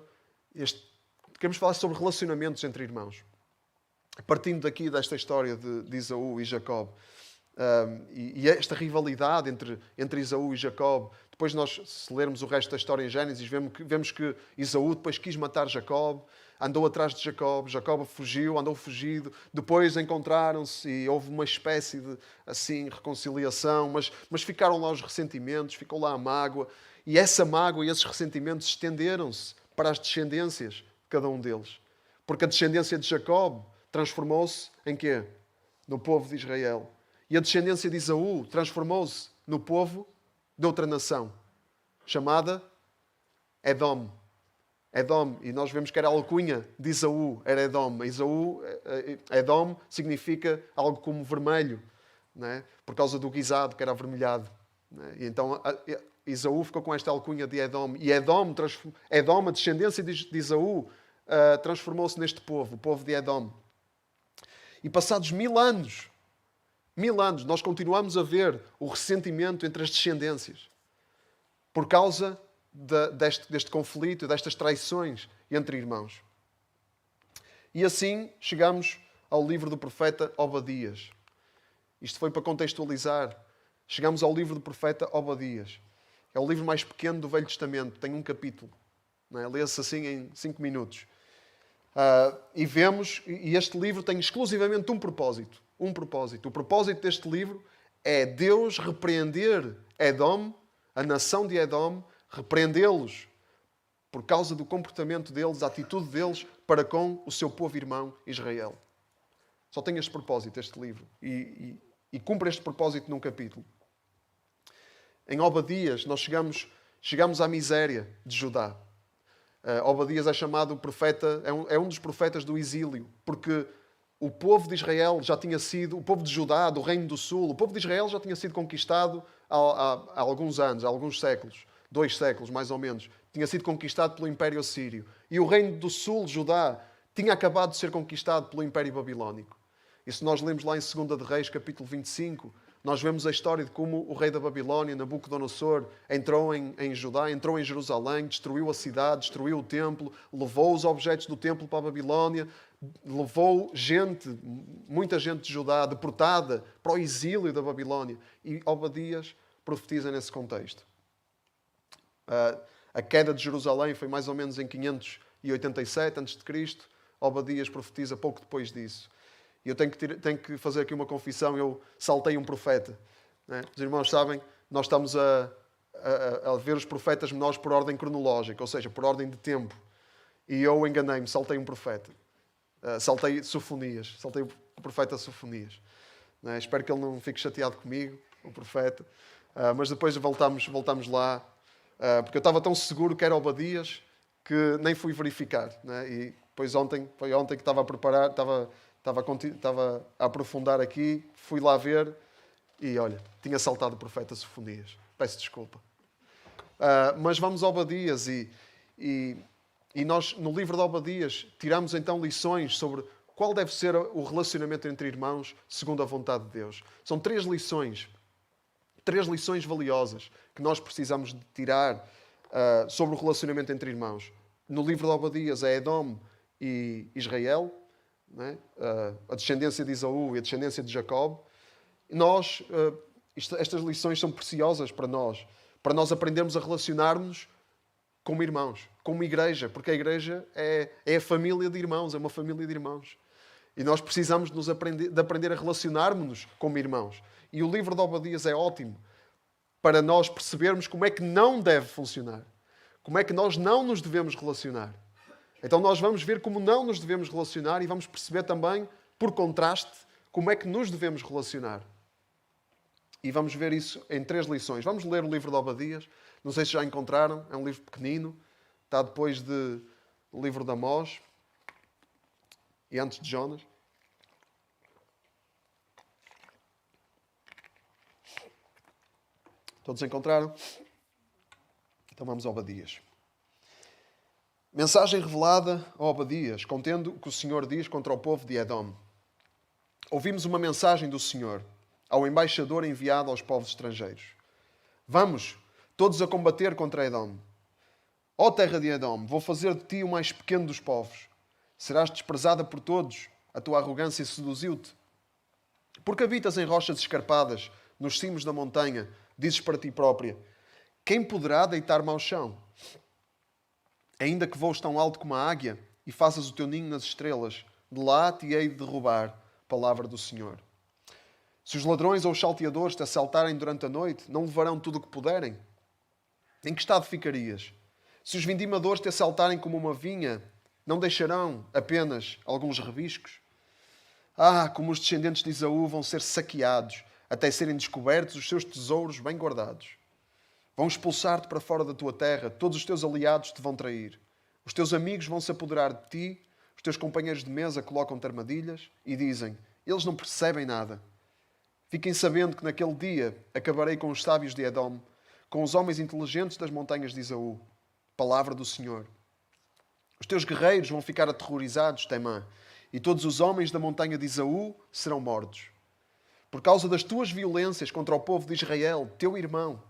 E: relacionamentos entre irmãos. Partindo daqui desta história de Esaú e Jacob. E esta rivalidade entre Esaú e Jacob. Depois nós, se lermos o resto da história em Gênesis, vemos que Esaú depois quis matar Jacob, andou atrás de Jacob, Jacob fugiu, andou fugido, depois encontraram-se e houve uma espécie de reconciliação, mas ficaram lá os ressentimentos, ficou lá a mágoa, e essa mágoa e esses ressentimentos estenderam-se para as descendências de cada um deles. Porque a descendência de Jacob transformou-se em quê? No povo de Israel. E a descendência de Esaú transformou-se no povo de outra nação, chamada Edom. Edom, e nós vemos que era a alcunha de Esaú, era Edom. Edom significa algo como vermelho, não é? Por causa do guisado, que era avermelhado. Não é? E então Esaú ficou com esta alcunha de Edom. E Edom, a descendência de Esaú, transformou-se neste povo, o povo de Edom. E passados 1000 anos, nós continuamos a ver o ressentimento entre as descendências. Por causa deste conflito, destas traições entre irmãos. E assim chegamos ao livro do profeta Obadias. Isto foi para contextualizar. Chegamos ao livro do profeta Obadias. É o livro mais pequeno do Velho Testamento. Tem um capítulo. Não é? Lê-se assim em 5 minutos. E este livro tem exclusivamente um propósito. O propósito deste livro é Deus repreender Edom, a nação de Edom, repreendê-los por causa do comportamento deles, a atitude deles para com o seu povo irmão Israel. Só tem este propósito, este livro. E cumpre este propósito num capítulo. Em Obadias, nós chegamos à miséria de Judá. Obadias é chamado profeta, é um dos profetas do exílio, porque o povo de Israel já tinha sido, o povo de Judá, do Reino do Sul, o povo de Israel já tinha sido conquistado há alguns anos, há alguns séculos, 2 séculos mais ou menos. Tinha sido conquistado pelo Império Assírio. E o Reino do Sul, Judá, tinha acabado de ser conquistado pelo Império Babilónico. E se nós lemos lá em 2 de Reis, capítulo 25, nós vemos a história de como o rei da Babilónia, Nabucodonosor, entrou em Judá, entrou em Jerusalém, destruiu a cidade, destruiu o templo, levou os objetos do templo para a Babilónia, levou muita gente de Judá, deportada para o exílio da Babilónia. E Obadias profetiza nesse contexto. A queda de Jerusalém foi mais ou menos em 587 a.C. Obadias profetiza pouco depois disso. E eu tenho que fazer aqui uma confissão. Eu saltei um profeta. Né? Os irmãos sabem, nós estamos a ver os profetas menores por ordem cronológica, ou seja, por ordem de tempo. E eu enganei-me, saltei um profeta. Saltei Sofonias, saltei o profeta Sofonias. Né? Espero que ele não fique chateado comigo, o profeta. Mas depois voltamos lá. Porque eu estava tão seguro que era Obadias que nem fui verificar. Né? E depois foi ontem que estava a preparar, estava a aprofundar aqui, fui lá ver e, olha, tinha saltado o profeta Sofonias. Peço desculpa. Mas vamos a Obadias e nós, no livro de Obadias, tiramos então lições sobre qual deve ser o relacionamento entre irmãos segundo a vontade de Deus. São 3 lições valiosas que nós precisamos de tirar sobre o relacionamento entre irmãos. No livro de Obadias é Edom e Israel, né? A descendência de Esaú e a descendência de Jacob. Estas lições são preciosas para nós aprendermos a relacionar-nos como irmãos, como igreja, porque a igreja é a família de irmãos, é uma família de irmãos. E nós precisamos de aprender a relacionarmos-nos como irmãos. E o livro de Obadias é ótimo para nós percebermos como é que não deve funcionar. Como é que nós não nos devemos relacionar. Então nós vamos ver como não nos devemos relacionar e vamos perceber também, por contraste, como é que nos devemos relacionar. E vamos ver isso em 3 lições. Vamos ler o livro de Obadias. Não sei se já encontraram. É um livro pequenino. Está depois do livro de Amós e antes de Jonas. Todos encontraram? Então vamos a Obadias. Mensagem revelada a Obadias, contendo o que o Senhor diz contra o povo de Edom. Ouvimos uma mensagem do Senhor ao embaixador enviado aos povos estrangeiros. Vamos, todos a combater contra Edom. Ó terra de Edom, vou fazer de ti o mais pequeno dos povos. Serás desprezada por todos, a tua arrogância seduziu-te. Porque habitas em rochas escarpadas, nos cimos da montanha, dizes para ti própria, quem poderá deitar-me ao chão? Ainda que voes tão alto como a águia e faças o teu ninho nas estrelas, de lá te hei de derrubar, palavra do Senhor. Se os ladrões ou os salteadores te assaltarem durante a noite, não levarão tudo o que puderem? Em que estado ficarias? Se os vindimadores te assaltarem como uma vinha, não deixarão apenas alguns rebiscos? Ah, como os descendentes de Esaú vão ser saqueados, até serem descobertos os seus tesouros bem guardados. Vão expulsar-te para fora da tua terra, todos os teus aliados te vão trair. Os teus amigos vão se apoderar de ti, os teus companheiros de mesa colocam-te armadilhas e dizem, eles não percebem nada. Fiquem sabendo que naquele dia acabarei com os sábios de Edom, com os homens inteligentes das montanhas de Esaú. Palavra do Senhor. Os teus guerreiros vão ficar aterrorizados, Temã, e todos os homens da montanha de Esaú serão mortos. Por causa das tuas violências contra o povo de Israel, teu irmão,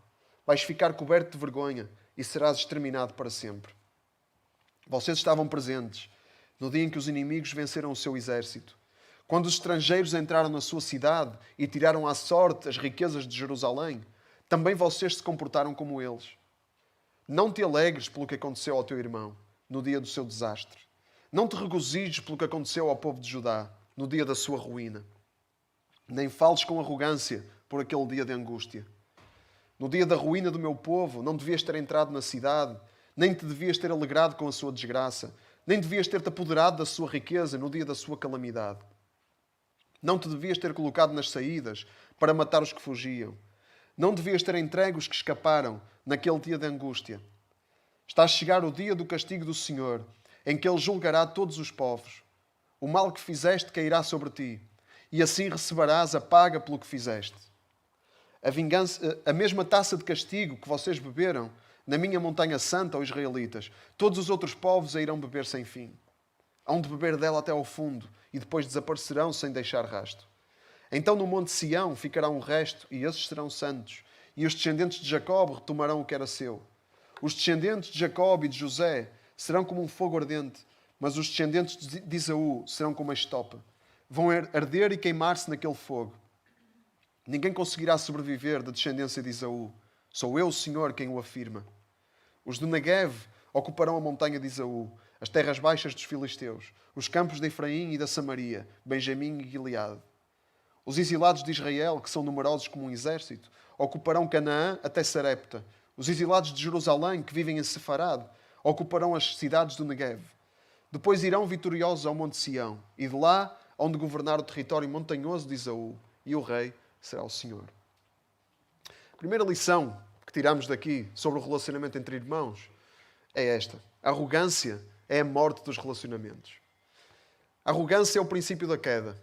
E: vais ficar coberto de vergonha e serás exterminado para sempre. Vocês estavam presentes no dia em que os inimigos venceram o seu exército, quando os estrangeiros entraram na sua cidade e tiraram à sorte as riquezas de Jerusalém, também vocês se comportaram como eles. Não te alegres pelo que aconteceu ao teu irmão no dia do seu desastre. Não te regozijes pelo que aconteceu ao povo de Judá no dia da sua ruína. Nem fales com arrogância por aquele dia de angústia. No dia da ruína do meu povo, não devias ter entrado na cidade, nem te devias ter alegrado com a sua desgraça, nem devias ter-te apoderado da sua riqueza no dia da sua calamidade. Não te devias ter colocado nas saídas para matar os que fugiam. Não devias ter entregue os que escaparam naquele dia de angústia. Está a chegar o dia do castigo do Senhor, em que Ele julgará todos os povos. O mal que fizeste cairá sobre ti, e assim receberás a paga pelo que fizeste. A mesma taça de castigo que vocês beberam na minha montanha santa, ó israelitas, todos os outros povos a irão beber sem fim. Hão de beber dela até ao fundo, e depois desaparecerão sem deixar rasto. Então no monte Sião ficará um resto, e esses serão santos, e os descendentes de Jacob retomarão o que era seu. Os descendentes de Jacob e de José serão como um fogo ardente, mas os descendentes de Esaú serão como a estopa. Vão arder e queimar-se naquele fogo. Ninguém conseguirá sobreviver da descendência de Esaú. Sou eu, o Senhor, quem o afirma. Os do Negev ocuparão a montanha de Esaú, as terras baixas dos filisteus, os campos de Efraim e da Samaria, Benjamim e Gileade. Os exilados de Israel, que são numerosos como um exército, ocuparão Canaã até Sarepta. Os exilados de Jerusalém, que vivem em Sefarad, ocuparão as cidades do Negev. Depois irão vitoriosos ao monte Sião, e de lá hão de governar o território montanhoso de Esaú, e o rei será o Senhor. A primeira lição que tiramos daqui sobre o relacionamento entre irmãos é esta. A arrogância é a morte dos relacionamentos. A arrogância é o princípio da queda.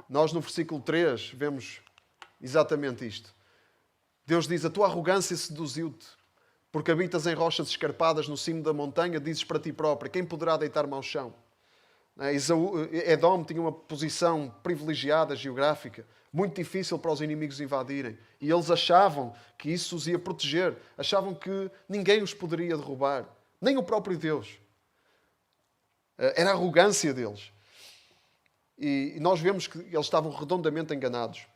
E: Nós no versículo 3 vemos exatamente isto. Deus diz, a tua arrogância seduziu-te, porque habitas em rochas escarpadas no cimo da montanha, dizes para ti própria, quem poderá deitar-me ao chão? Edom tinha uma posição privilegiada geográfica, muito difícil para os inimigos invadirem. E eles achavam que isso os ia proteger. Achavam que ninguém os poderia derrubar. Nem o próprio Deus. Era a arrogância deles. E nós vemos que eles estavam redondamente enganados.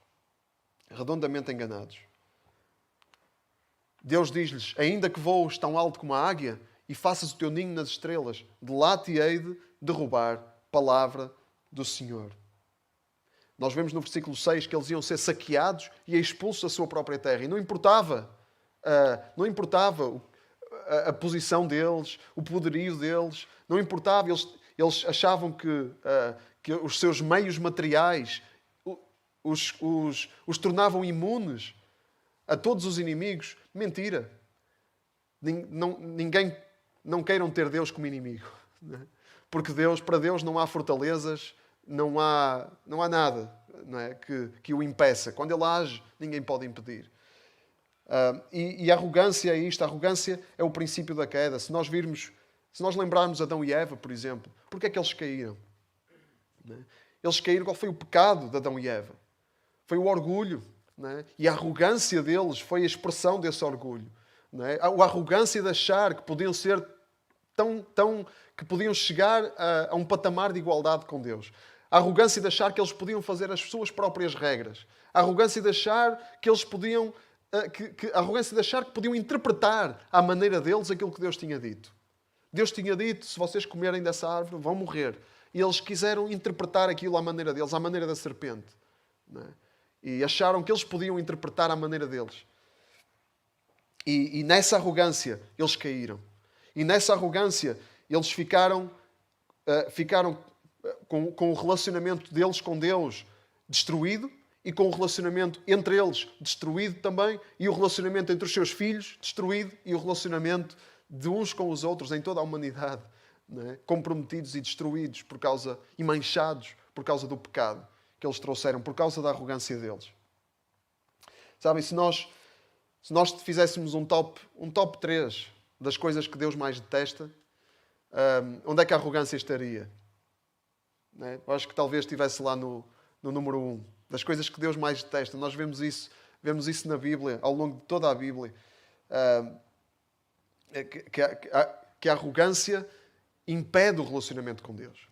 E: Redondamente enganados. Deus diz-lhes, ainda que voes tão alto como a águia e faças o teu ninho nas estrelas, de lá te hei de derrubar, palavra do Senhor. Nós vemos no versículo 6 que eles iam ser saqueados e expulsos da sua própria terra. E não importava a posição deles, o poderio deles, não importava. Eles achavam que os seus meios materiais os tornavam imunes a todos os inimigos. Mentira. Ninguém não queiram ter Deus como inimigo. Porque para Deus não há fortalezas, não há nada, não é, que o impeça. Quando Ele age, ninguém pode impedir. E a arrogância é isto. A arrogância é o princípio da queda. Se nós lembrarmos Adão e Eva, por exemplo, porque é que eles caíram? Não é? Eles caíram, qual foi o pecado de Adão e Eva? Foi o orgulho. Não é? E a arrogância deles foi a expressão desse orgulho. Não é? A arrogância de achar que podiam ser que podiam chegar a um patamar de igualdade com Deus. A arrogância de achar que eles podiam fazer as suas próprias regras. A arrogância de achar que eles podiam... a arrogância de achar que podiam interpretar à maneira deles aquilo que Deus tinha dito. Deus tinha dito, se vocês comerem dessa árvore, vão morrer. E eles quiseram interpretar aquilo à maneira deles, à maneira da serpente. Não é? E acharam que eles podiam interpretar à maneira deles. E nessa arrogância, eles caíram. E nessa arrogância, eles ficaram com o relacionamento deles com Deus destruído e com o relacionamento entre eles destruído também e o relacionamento entre os seus filhos destruído e o relacionamento de uns com os outros em toda a humanidade, não é? Comprometidos e destruídos e manchados por causa do pecado que eles trouxeram, por causa da arrogância deles. Sabem, se nós fizéssemos um top 3 das coisas que Deus mais detesta, onde é que a arrogância estaria? Não é? Eu acho que talvez estivesse lá no número 1. Das coisas que Deus mais detesta. Nós vemos isso na Bíblia, ao longo de toda a Bíblia. Que a arrogância impede o relacionamento com Deus.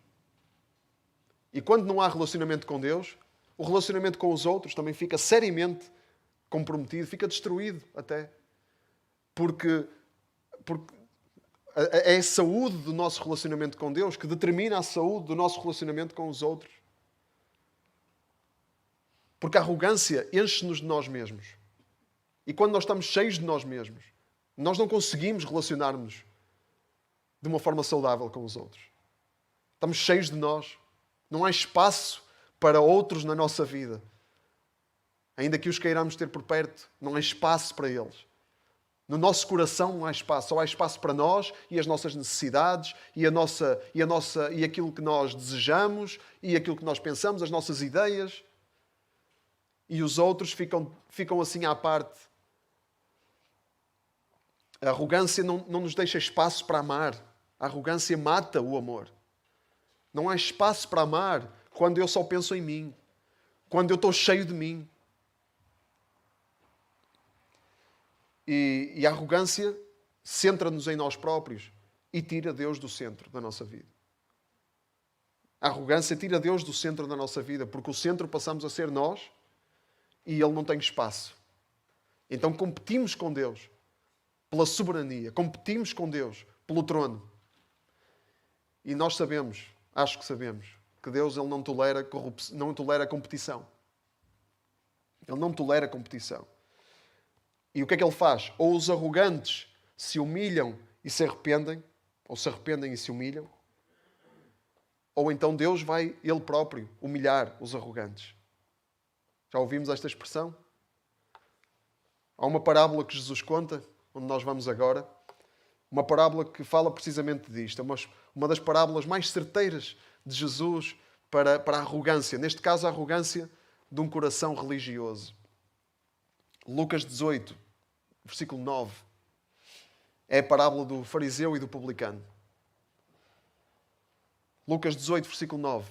E: E quando não há relacionamento com Deus, o relacionamento com os outros também fica seriamente comprometido, fica destruído até. Porque é a saúde do nosso relacionamento com Deus que determina a saúde do nosso relacionamento com os outros. Porque a arrogância enche-nos de nós mesmos. E quando nós estamos cheios de nós mesmos, nós não conseguimos relacionar-nos de uma forma saudável com os outros. Estamos cheios de nós. Não há espaço para outros na nossa vida. Ainda que os queiramos ter por perto, não há espaço para eles. No nosso coração não há espaço. Só há espaço para nós e as nossas necessidades e aquilo que nós desejamos e aquilo que nós pensamos, as nossas ideias. E os outros ficam assim à parte. A arrogância não nos deixa espaço para amar. A arrogância mata o amor. Não há espaço para amar quando eu só penso em mim. Quando eu estou cheio de mim. E a arrogância centra-nos em nós próprios e tira Deus do centro da nossa vida. A arrogância tira Deus do centro da nossa vida, porque o centro passamos a ser nós e Ele não tem espaço. Então competimos com Deus pela soberania, competimos com Deus pelo trono. E nós sabemos, acho que sabemos, que Deus Ele não tolera competição. Ele não tolera competição. E o que é que Ele faz? Ou os arrogantes se humilham e se arrependem, ou se arrependem e se humilham, ou então Deus vai Ele próprio humilhar os arrogantes. Já ouvimos esta expressão? Há uma parábola que Jesus conta, onde nós vamos agora, uma parábola que fala precisamente disto. É uma das parábolas mais certeiras de Jesus para a arrogância. Neste caso, a arrogância de um coração religioso. Lucas 18, versículo 9. É a parábola do fariseu e do publicano. Lucas 18, versículo 9.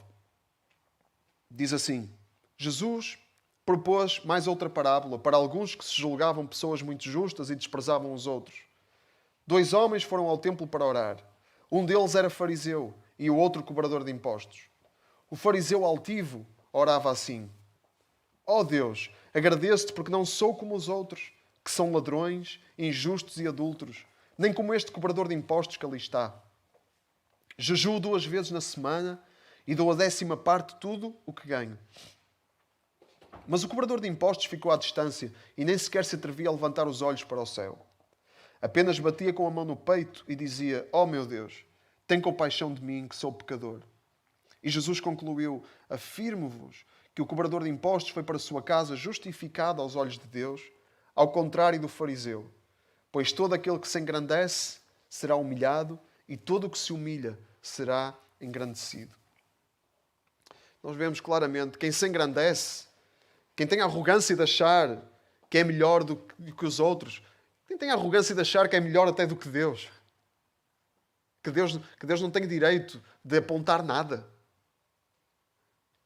E: Diz assim: Jesus propôs mais outra parábola para alguns que se julgavam pessoas muito justas e desprezavam os outros. 2 homens foram ao templo para orar. Um deles era fariseu e o outro cobrador de impostos. O fariseu altivo orava assim: ó Deus, agradeço-te porque não sou como os outros, que são ladrões, injustos e adúlteros, nem como este cobrador de impostos que ali está. Jejuo 2 vezes na semana e dou a 10ª parte de tudo o que ganho. Mas o cobrador de impostos ficou à distância e nem sequer se atrevia a levantar os olhos para o céu. Apenas batia com a mão no peito e dizia: ó meu Deus, tem compaixão de mim, que sou pecador. E Jesus concluiu: afirmo-vos que o cobrador de impostos foi para a sua casa justificado aos olhos de Deus, ao contrário do fariseu. Pois todo aquele que se engrandece será humilhado, e todo o que se humilha será engrandecido. Nós vemos claramente quem se engrandece, quem tem a arrogância de achar que é melhor do que os outros, quem tem a arrogância de achar que é melhor até do que Deus. Que Deus não tem direito de apontar nada.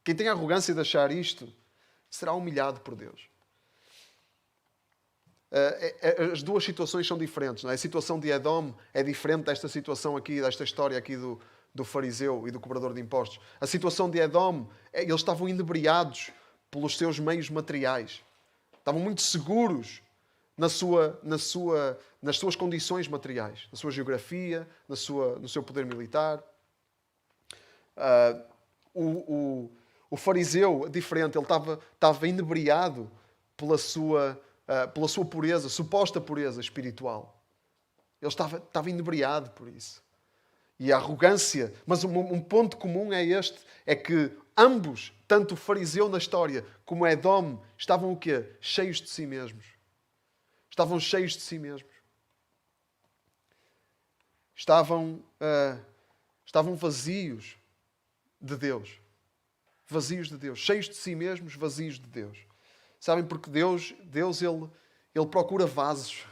E: Quem tem a arrogância de achar isto será humilhado por Deus. As duas situações são diferentes. Não é? A situação de Edom é diferente desta situação aqui, desta história aqui do fariseu e do cobrador de impostos. A situação de Edom, eles estavam inebriados pelos seus meios materiais. Estavam muito seguros nas suas condições materiais, na sua geografia, no seu poder militar. O fariseu, diferente, ele estava inebriado pela sua pureza, suposta pureza espiritual. Ele estava inebriado por isso. E a arrogância, mas um ponto comum é este, é que ambos, tanto o fariseu na história como Edom, estavam o quê? Cheios de si mesmos. Estavam cheios de si mesmos. Estavam vazios de Deus. Vazios de Deus. Cheios de si mesmos, vazios de Deus. Sabem, porque Deus ele procura vasos.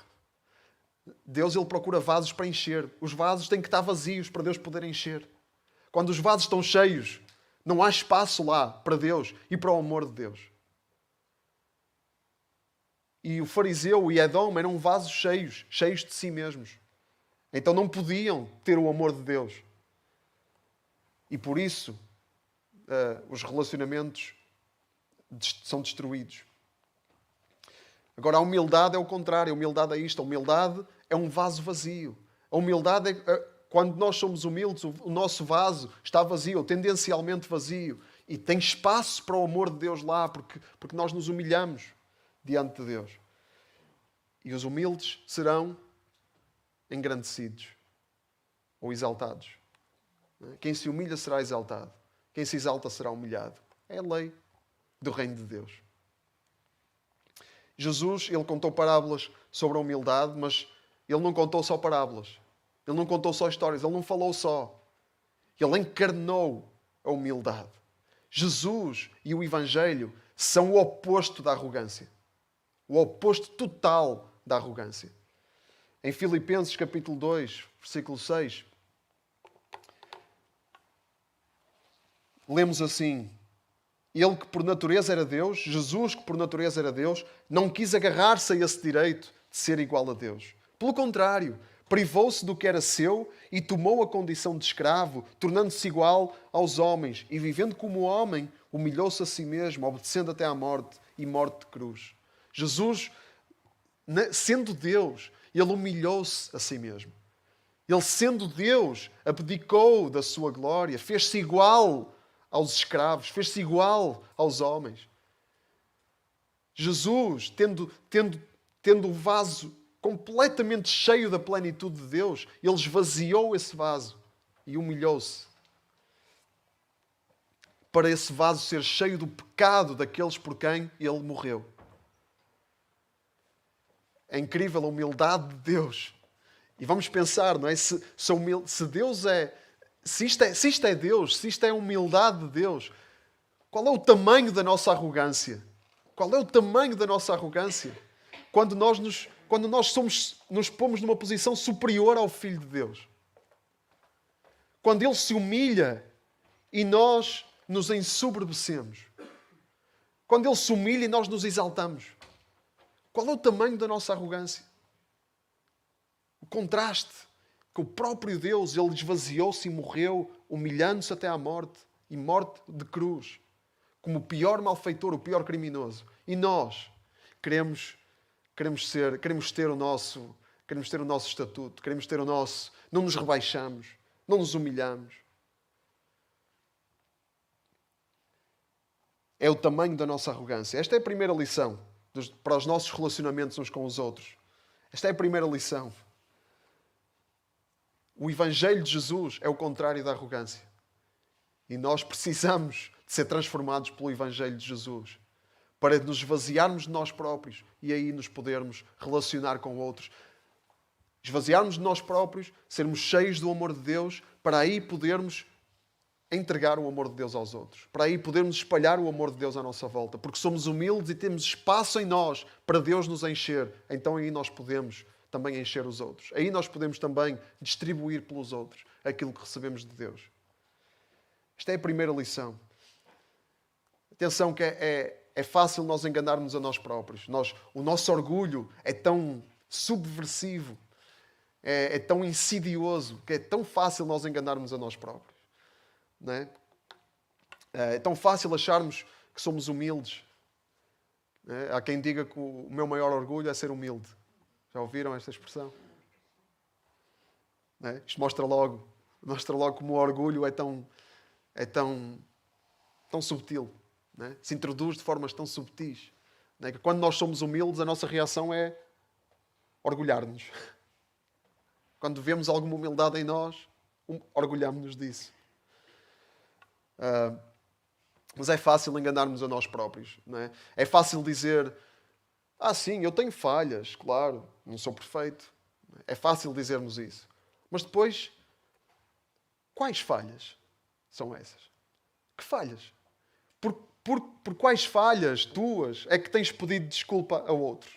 E: Deus ele procura vasos para encher. Os vasos têm que estar vazios para Deus poder encher. Quando os vasos estão cheios, não há espaço lá para Deus e para o amor de Deus. E o fariseu e Edom eram vasos cheios de si mesmos. Então não podiam ter o amor de Deus. E por isso os relacionamentos são destruídos. Agora, a humildade é o contrário. A humildade é isto. A humildade é um vaso vazio. A humildade é quando nós somos humildes, o nosso vaso está vazio, ou tendencialmente vazio. E tem espaço para o amor de Deus lá, porque nós nos humilhamos diante de Deus. E os humildes serão engrandecidos ou exaltados. Quem se humilha será exaltado. Quem se exalta será humilhado. É a lei do reino de Deus. Jesus, ele contou parábolas sobre a humildade, mas ele não contou só parábolas. Ele não contou só histórias. Ele não falou só. Ele encarnou a humildade. Jesus e o Evangelho são o oposto da arrogância. O oposto total da arrogância. Em Filipenses capítulo 2, versículo 6, lemos assim: ele que por natureza era Deus, Jesus que por natureza era Deus, não quis agarrar-se a esse direito de ser igual a Deus. Pelo contrário, privou-se do que era seu e tomou a condição de escravo, tornando-se igual aos homens e, vivendo como homem, humilhou-se a si mesmo, obedecendo até à morte e morte de cruz. Jesus, sendo Deus, ele humilhou-se a si mesmo. Ele, sendo Deus, abdicou da sua glória, fez-se igual aos escravos, fez-se igual aos homens. Jesus, tendo o vaso completamente cheio da plenitude de Deus, ele esvaziou esse vaso e humilhou-se para esse vaso ser cheio do pecado daqueles por quem ele morreu. É incrível a humildade de Deus. E vamos pensar, não é? Se Deus é... Se isto é Deus, se isto é a humildade de Deus, qual é o tamanho da nossa arrogância? Qual é o tamanho da nossa arrogância? Quando nós nos pomos numa posição superior ao Filho de Deus. Quando Ele se humilha e nós nos ensoberbecemos. Quando Ele se humilha e nós nos exaltamos. Qual é o tamanho da nossa arrogância? O contraste. Que o próprio Deus, ele esvaziou-se e morreu, humilhando-se até à morte, e morte de cruz, como o pior malfeitor, o pior criminoso. E nós queremos ter o nosso estatuto, queremos ter o nosso, não nos rebaixamos, não nos humilhamos. é o tamanho da nossa arrogância. Esta é a primeira lição para os nossos relacionamentos uns com os outros. Esta é a primeira lição. O Evangelho de Jesus é o contrário da arrogância. E nós precisamos de ser transformados pelo Evangelho de Jesus para nos esvaziarmos de nós próprios e aí nos podermos relacionar com outros. Esvaziarmos de nós próprios, sermos cheios do amor de Deus, para aí podermos entregar o amor de Deus aos outros. Para aí podermos espalhar o amor de Deus à nossa volta. Porque somos humildes e temos espaço em nós para Deus nos encher. Então aí nós podemos também encher os outros. Aí nós podemos também distribuir pelos outros aquilo que recebemos de Deus. Esta é a primeira lição. Atenção que é fácil nós enganarmos a nós próprios. O nosso orgulho é tão subversivo, é tão insidioso, que é tão fácil nós enganarmos a nós próprios. Não é? É tão fácil acharmos que somos humildes. Não é? Há quem diga que o meu maior orgulho é ser humilde. Já ouviram esta expressão? Não é? Isto mostra logo como o orgulho é tão subtil. Não é? Se introduz de formas tão subtis. Não é? Que quando nós somos humildes, a nossa reação é orgulhar-nos. Quando vemos alguma humildade em nós, orgulhamos-nos disso. Mas é fácil enganarmos a nós próprios. Não é? É fácil dizer, sim, eu tenho falhas, claro, não sou perfeito. É fácil dizermos isso. Mas depois, quais falhas são essas? Que falhas? Por quais falhas tuas é que tens pedido desculpa a outros?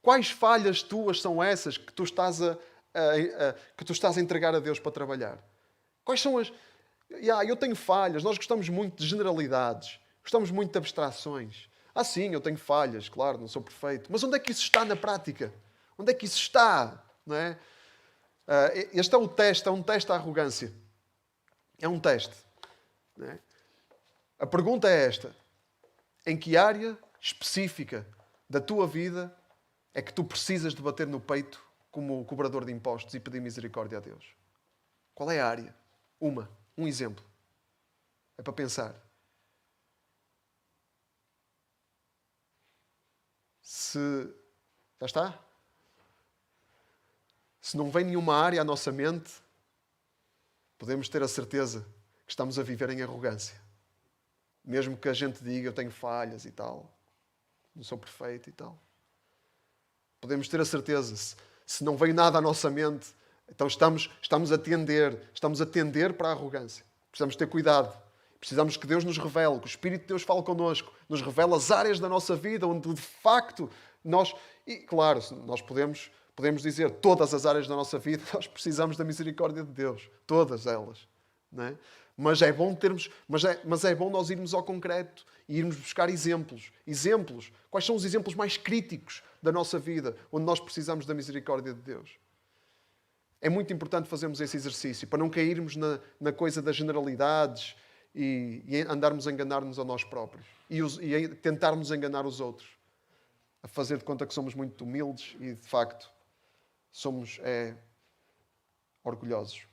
E: Quais falhas tuas são essas que tu estás a entregar a Deus para trabalhar? Quais são as... eu tenho falhas. Nós gostamos muito de generalidades. Gostamos muito de abstrações. Sim, eu tenho falhas. Claro, não sou perfeito. Mas onde é que isso está na prática? Onde é que isso está? Não é? Este é um teste à arrogância. É um teste. Não é? A pergunta é esta. Em que área específica da tua vida é que tu precisas de bater no peito como cobrador de impostos e pedir misericórdia a Deus? Qual é a área? Um exemplo. É para pensar. Já está? Se não vem nenhuma área à nossa mente, podemos ter a certeza que estamos a viver em arrogância. Mesmo que a gente diga, eu tenho falhas e tal, não sou perfeito e tal. Podemos ter a certeza, se não vem nada à nossa mente, então estamos a tender para a arrogância. Precisamos ter cuidado. Precisamos que Deus nos revele, que o Espírito de Deus fale connosco, nos revele as áreas da nossa vida onde de facto nós... E claro, nós podemos dizer todas as áreas da nossa vida, nós precisamos da misericórdia de Deus. Todas elas. Não é? Mas é bom nós irmos ao concreto e irmos buscar exemplos. Exemplos. Quais são os exemplos mais críticos da nossa vida, onde nós precisamos da misericórdia de Deus? É muito importante fazermos esse exercício, para não cairmos na coisa das generalidades e andarmos a enganar-nos a nós próprios. E tentarmos enganar os outros. A fazer de conta que somos muito humildes e, de facto, somos orgulhosos.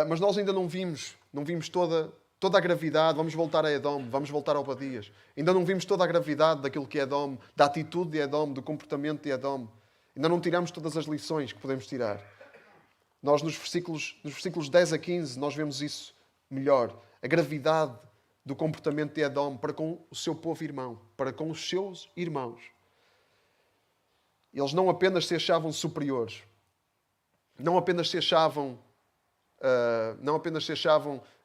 E: Mas nós ainda não vimos toda a gravidade. Vamos voltar a Edom, vamos voltar a Obadias. Ainda não vimos toda a gravidade daquilo que é Edom, da atitude de Edom, do comportamento de Edom. Ainda não tiramos todas as lições que podemos tirar. Nós, nos versículos 10 a 15, nós vemos isso melhor. A gravidade do comportamento de Edom para com o seu povo irmão, para com os seus irmãos. Eles não apenas se achavam superiores, não apenas se achavam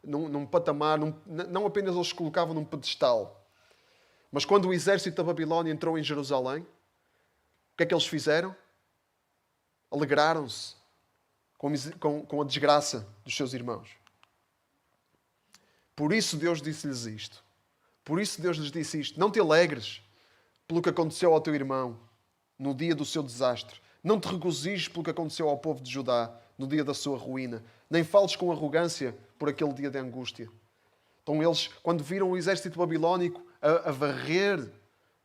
E: num patamar, não apenas eles se colocavam num pedestal. Mas quando o exército da Babilónia entrou em Jerusalém, o que é que eles fizeram? Alegraram-se com a desgraça dos seus irmãos. Por isso Deus disse-lhes isto. Por isso Deus lhes disse isto. Não te alegres pelo que aconteceu ao teu irmão no dia do seu desastre. Não te regozijes pelo que aconteceu ao povo de Judá no dia da sua ruína. Nem fales com arrogância por aquele dia de angústia. Então eles, quando viram o exército babilónico a varrer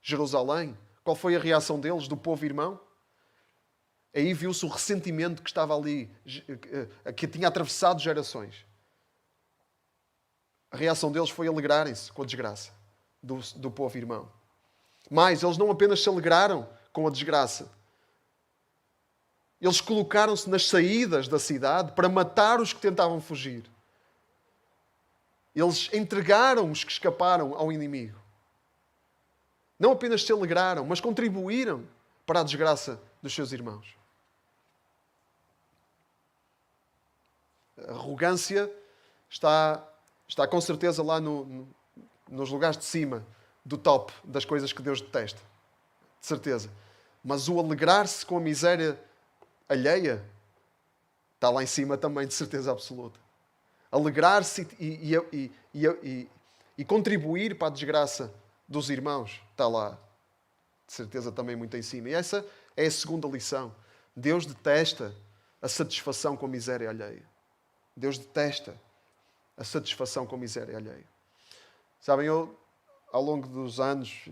E: Jerusalém, qual foi a reação deles, do povo irmão? Aí viu-se o ressentimento que estava ali, que tinha atravessado gerações. a reação deles foi alegrarem-se com a desgraça do povo irmão. Mas eles não apenas se alegraram com a desgraça. Eles colocaram-se nas saídas da cidade para matar os que tentavam fugir. Eles entregaram os que escaparam ao inimigo. Não apenas se alegraram, mas contribuíram para a desgraça dos seus irmãos. A arrogância está com certeza lá nos lugares de cima do top das coisas que Deus detesta. De certeza. Mas o alegrar-se com a miséria alheia está lá em cima também, de certeza absoluta. Alegrar-se e contribuir para a desgraça dos irmãos está lá, de certeza também muito em cima. E essa é a segunda lição. Deus detesta a satisfação com a miséria alheia. Deus detesta a satisfação com a miséria alheia. Sabem, eu, ao longo dos anos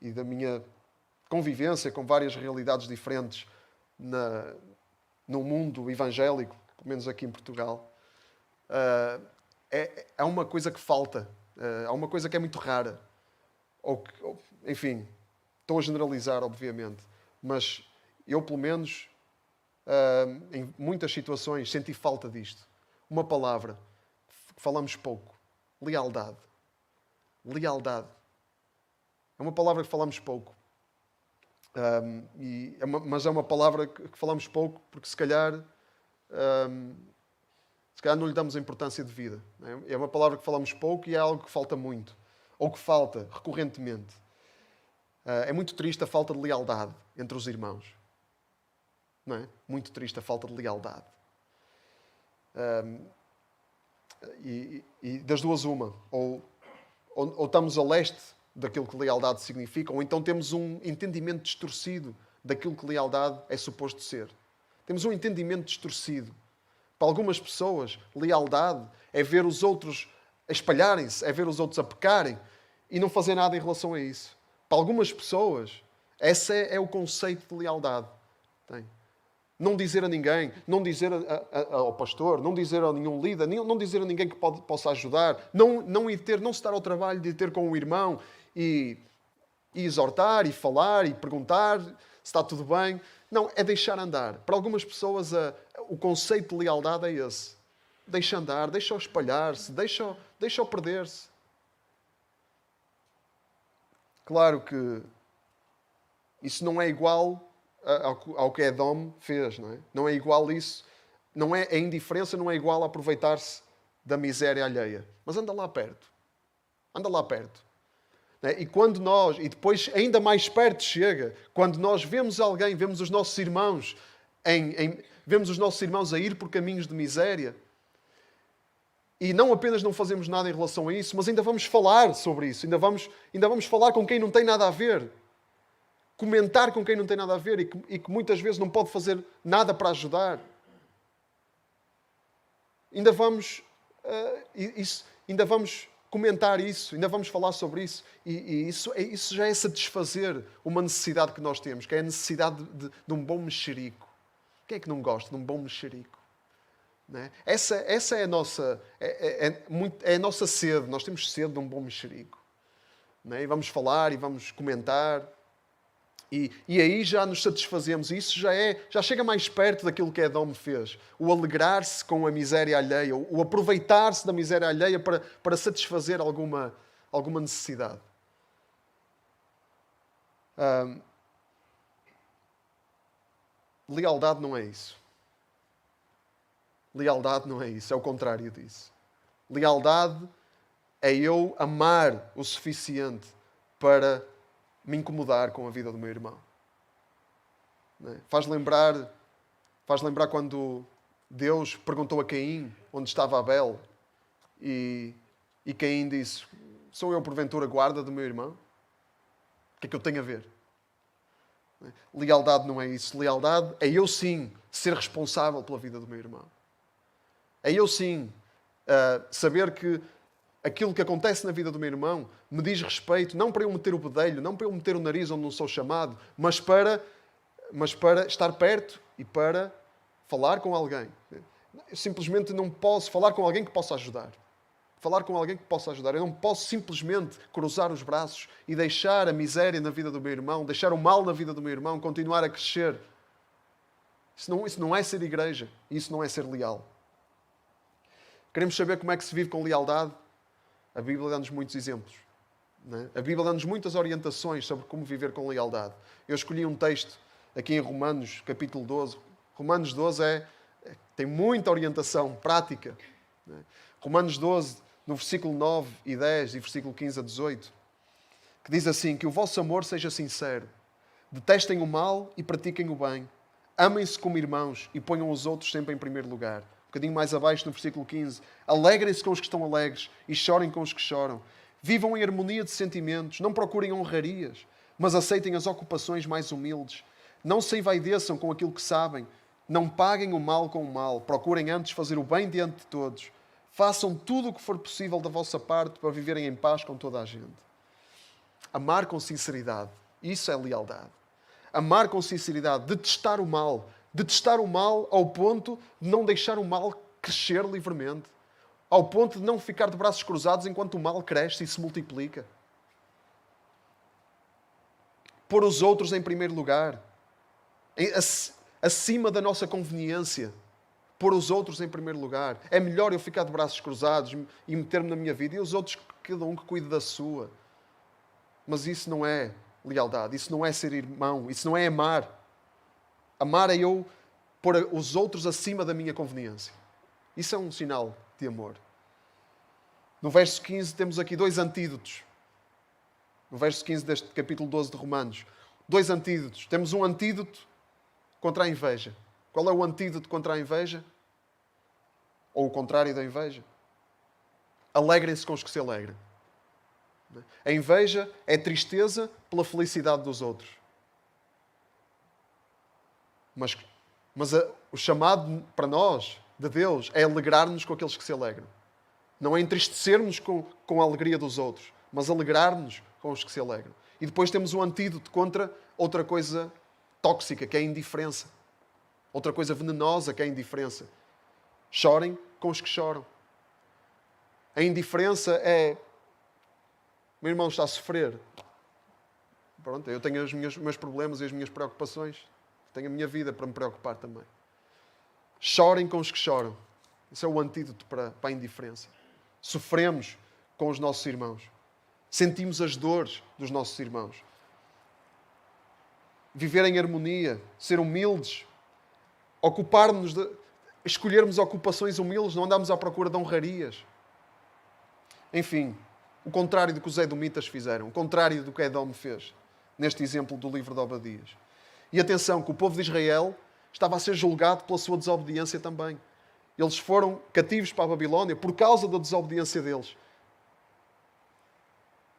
E: e da minha convivência com várias realidades diferentes no mundo evangélico, pelo menos aqui em Portugal, há uma coisa que falta, há uma coisa que é muito rara. Enfim, estou a generalizar, obviamente, mas eu, pelo menos, em muitas situações, senti falta disto. Uma palavra que falamos pouco. Lealdade. Lealdade. É uma palavra que falamos pouco. Mas é uma palavra que falamos pouco porque se calhar não lhe damos a importância devida. É uma palavra que falamos pouco e é algo que falta muito. Ou que falta recorrentemente. É muito triste a falta de lealdade entre os irmãos. Não é? Muito triste a falta de lealdade. E das duas uma. Ou estamos a leste daquilo que lealdade significa, ou então temos um entendimento distorcido daquilo que lealdade é suposto ser. Temos um entendimento distorcido. Para algumas pessoas, lealdade é ver os outros a espalharem-se, é ver os outros a pecarem e não fazer nada em relação a isso. Para algumas pessoas, esse é o conceito de lealdade. Não dizer a ninguém, não dizer ao pastor, não dizer a nenhum líder, não dizer a ninguém que possa ajudar, não se dar ao trabalho de ir ter com o irmão e exortar, e falar, e perguntar se está tudo bem. Não, é deixar andar. Para algumas pessoas, o conceito de lealdade é esse. Deixa andar, deixa-o espalhar-se, deixa-o perder-se. Claro que isso não é igual ao que Edom fez, não é? Não é igual isso. A indiferença não é igual a aproveitar-se da miséria alheia. Mas anda lá perto. Anda lá perto. E depois ainda mais perto chega, quando nós vemos alguém, vemos os nossos irmãos a ir por caminhos de miséria, e não apenas não fazemos nada em relação a isso, mas ainda vamos falar sobre isso, ainda vamos falar com quem não tem nada a ver, comentar com quem não tem nada a ver e que muitas vezes não pode fazer nada para ajudar. Ainda vamos comentar isso, ainda vamos falar sobre isso. E isso já é satisfazer uma necessidade que nós temos, que é a necessidade de um bom mexerico. Quem é que não gosta de um bom mexerico? Não é? Essa é a nossa, é a nossa sede. Nós temos sede de um bom mexerico. Não é? E vamos falar e vamos comentar. E aí já nos satisfazemos. E isso já chega mais perto daquilo que Edom fez. O alegrar-se com a miséria alheia. O aproveitar-se da miséria alheia para satisfazer alguma necessidade. Lealdade não é isso. Lealdade não é isso. É o contrário disso. Lealdade é eu amar o suficiente para me incomodar com a vida do meu irmão. Não é? Faz lembrar quando Deus perguntou a Caim onde estava Abel e Caim disse: sou eu porventura guarda do meu irmão? O que é que eu tenho a ver? Não é? Lealdade não é isso. Lealdade é eu sim ser responsável pela vida do meu irmão. É eu sim saber que aquilo que acontece na vida do meu irmão me diz respeito, não para eu meter o bedelho, não para eu meter o nariz onde não sou chamado, mas para estar perto e para falar com alguém. Eu simplesmente não posso falar com alguém que possa ajudar. Falar com alguém que possa ajudar. Eu não posso simplesmente cruzar os braços e deixar a miséria na vida do meu irmão, deixar o mal na vida do meu irmão, continuar a crescer. Isso não é ser igreja. Isso não é ser leal. Queremos saber como é que se vive com lealdade? A Bíblia dá-nos muitos exemplos. Não é? A Bíblia dá-nos muitas orientações sobre como viver com lealdade. Eu escolhi um texto aqui em Romanos, capítulo 12. Romanos 12 tem muita orientação prática. Não é? Romanos 12, no versículo 9 e 10 e versículo 15 a 18, que diz assim: que o vosso amor seja sincero. Detestem o mal e pratiquem o bem. Amem-se como irmãos e ponham os outros sempre em primeiro lugar. Um bocadinho mais abaixo, no versículo 15. Alegrem-se com os que estão alegres e chorem com os que choram. Vivam em harmonia de sentimentos. Não procurem honrarias, mas aceitem as ocupações mais humildes. Não se envaideçam com aquilo que sabem. Não paguem o mal com o mal. Procurem antes fazer o bem diante de todos. Façam tudo o que for possível da vossa parte para viverem em paz com toda a gente. Amar com sinceridade. Isso é lealdade. Amar com sinceridade. Detestar o mal. Detestar o mal ao ponto de não deixar o mal crescer livremente. Ao ponto de não ficar de braços cruzados enquanto o mal cresce e se multiplica. Pôr os outros em primeiro lugar. Acima da nossa conveniência. Pôr os outros em primeiro lugar. É melhor eu ficar de braços cruzados e meter-me na minha vida e os outros, cada um que cuide da sua. Mas isso não é lealdade. Isso não é ser irmão. Isso não é amar. Amar é eu pôr os outros acima da minha conveniência. Isso é um sinal de amor. No verso 15 temos aqui 2 antídotos. No verso 15 deste capítulo 12 de Romanos. 2 antídotos. Temos um antídoto contra a inveja. Qual é o antídoto contra a inveja? Ou o contrário da inveja? Alegrem-se com os que se alegram. A inveja é tristeza pela felicidade dos outros. Mas o chamado para nós, de Deus, é alegrar-nos com aqueles que se alegram. Não é entristecer-nos com a alegria dos outros, mas alegrar-nos com os que se alegram. E depois temos um antídoto contra outra coisa tóxica, que é a indiferença. Outra coisa venenosa, que é a indiferença. Chorem com os que choram. A indiferença é... Meu irmão está a sofrer. Pronto, eu tenho os meus problemas e as minhas preocupações. Tenho a minha vida para me preocupar também. Chorem com os que choram. Isso é o antídoto para a indiferença. Sofremos com os nossos irmãos. Sentimos as dores dos nossos irmãos. Viver em harmonia, ser humildes, escolhermos ocupações humildes, não andarmos à procura de honrarias. Enfim, o contrário do que os edomitas fizeram, o contrário do que Edom fez, neste exemplo do livro de Obadias. E atenção, que o povo de Israel estava a ser julgado pela sua desobediência também. Eles foram cativos para a Babilónia por causa da desobediência deles.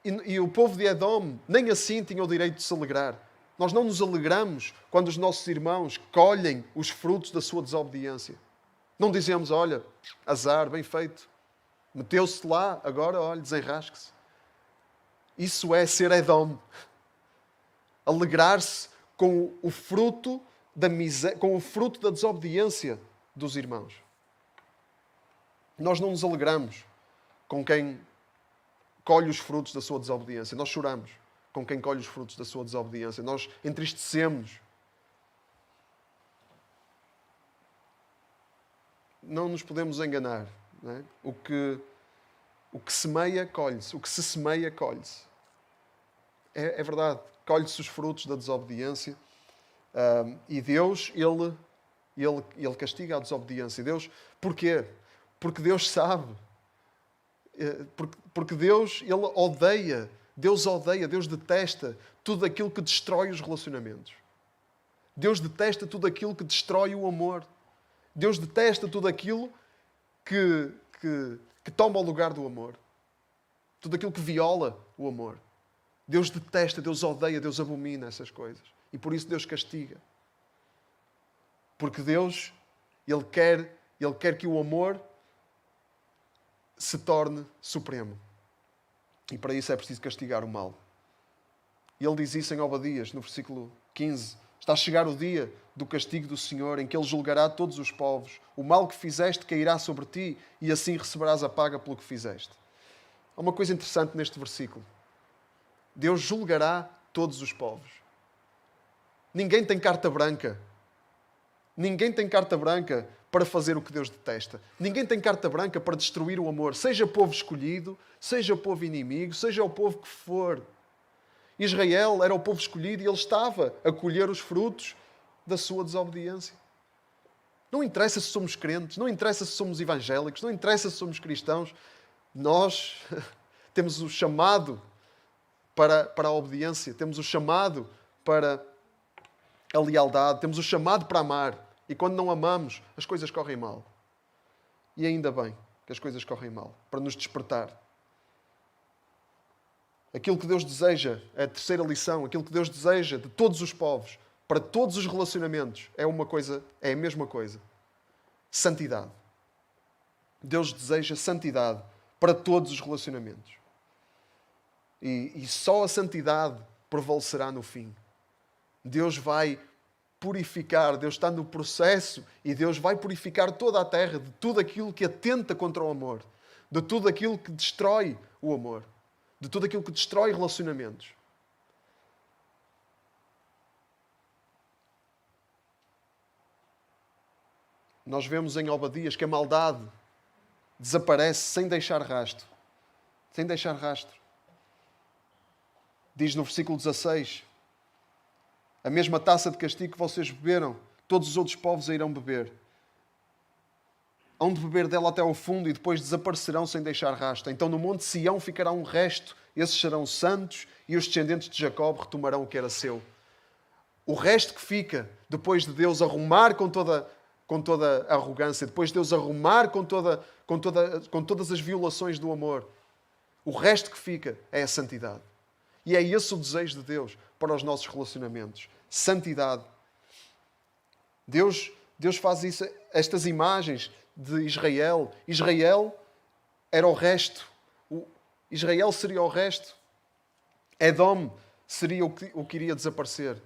E: E o povo de Edom nem assim tinha o direito de se alegrar. Nós não nos alegramos quando os nossos irmãos colhem os frutos da sua desobediência. Não dizemos, olha, azar, bem feito. Meteu-se lá, agora, olha, desenrasque-se. Isso é ser Edom. Alegrar-se com o fruto com o fruto da desobediência dos irmãos. Nós não nos alegramos com quem colhe os frutos da sua desobediência. Nós choramos com quem colhe os frutos da sua desobediência. Nós entristecemos. Não nos podemos enganar. Não é? O que semeia, colhe-se. O que se semeia, colhe-se. É verdade. Colhe-se os frutos da desobediência. E Deus, Ele castiga a desobediência. Deus, porquê? Porque Deus sabe. Porque Deus, Ele odeia. Deus detesta tudo aquilo que destrói os relacionamentos. Deus detesta tudo aquilo que destrói o amor. Deus detesta tudo aquilo que toma o lugar do amor. Tudo aquilo que viola o amor. Deus detesta, Deus odeia, Deus abomina essas coisas. E por isso Deus castiga. Porque Deus, Ele quer que o amor se torne supremo. E para isso é preciso castigar o mal. E Ele diz isso em Obadias, no versículo 15. Está a chegar o dia do castigo do Senhor, em que Ele julgará todos os povos. O mal que fizeste cairá sobre ti, e assim receberás a paga pelo que fizeste. Há uma coisa interessante neste versículo. Deus julgará todos os povos. Ninguém tem carta branca. Ninguém tem carta branca para fazer o que Deus detesta. Ninguém tem carta branca para destruir o amor. Seja povo escolhido, seja povo inimigo, seja o povo que for. Israel era o povo escolhido e ele estava a colher os frutos da sua desobediência. Não interessa se somos crentes, não interessa se somos evangélicos, não interessa se somos cristãos. Nós temos o chamado para a obediência, temos o chamado para a lealdade, temos o chamado para amar. E quando não amamos, as coisas correm mal. E ainda bem que as coisas correm mal, para nos despertar. Aquilo que Deus deseja, a terceira lição, aquilo que Deus deseja de todos os povos, para todos os relacionamentos, é a mesma coisa. Santidade. Deus deseja santidade para todos os relacionamentos. E só a santidade prevalecerá no fim. Deus vai purificar, Deus está no processo e Deus vai purificar toda a terra de tudo aquilo que atenta contra o amor, de tudo aquilo que destrói o amor, de tudo aquilo que destrói relacionamentos. Nós vemos em Obadias que a maldade desaparece sem deixar rastro. Sem deixar rastro. Diz no versículo 16: a mesma taça de castigo que vocês beberam, todos os outros povos a irão beber. Hão de beber dela até ao fundo e depois desaparecerão sem deixar rastro. Então no monte Sião ficará um resto, esses serão santos e os descendentes de Jacob retomarão o que era seu. O resto que fica, depois de Deus arrumar com toda a arrogância, depois de Deus arrumar com todas as violações do amor, o resto que fica é a santidade. E é esse o desejo de Deus para os nossos relacionamentos. Santidade. Deus faz isso, estas imagens de Israel. Israel era o resto. Israel seria o resto. Edom seria o que iria desaparecer.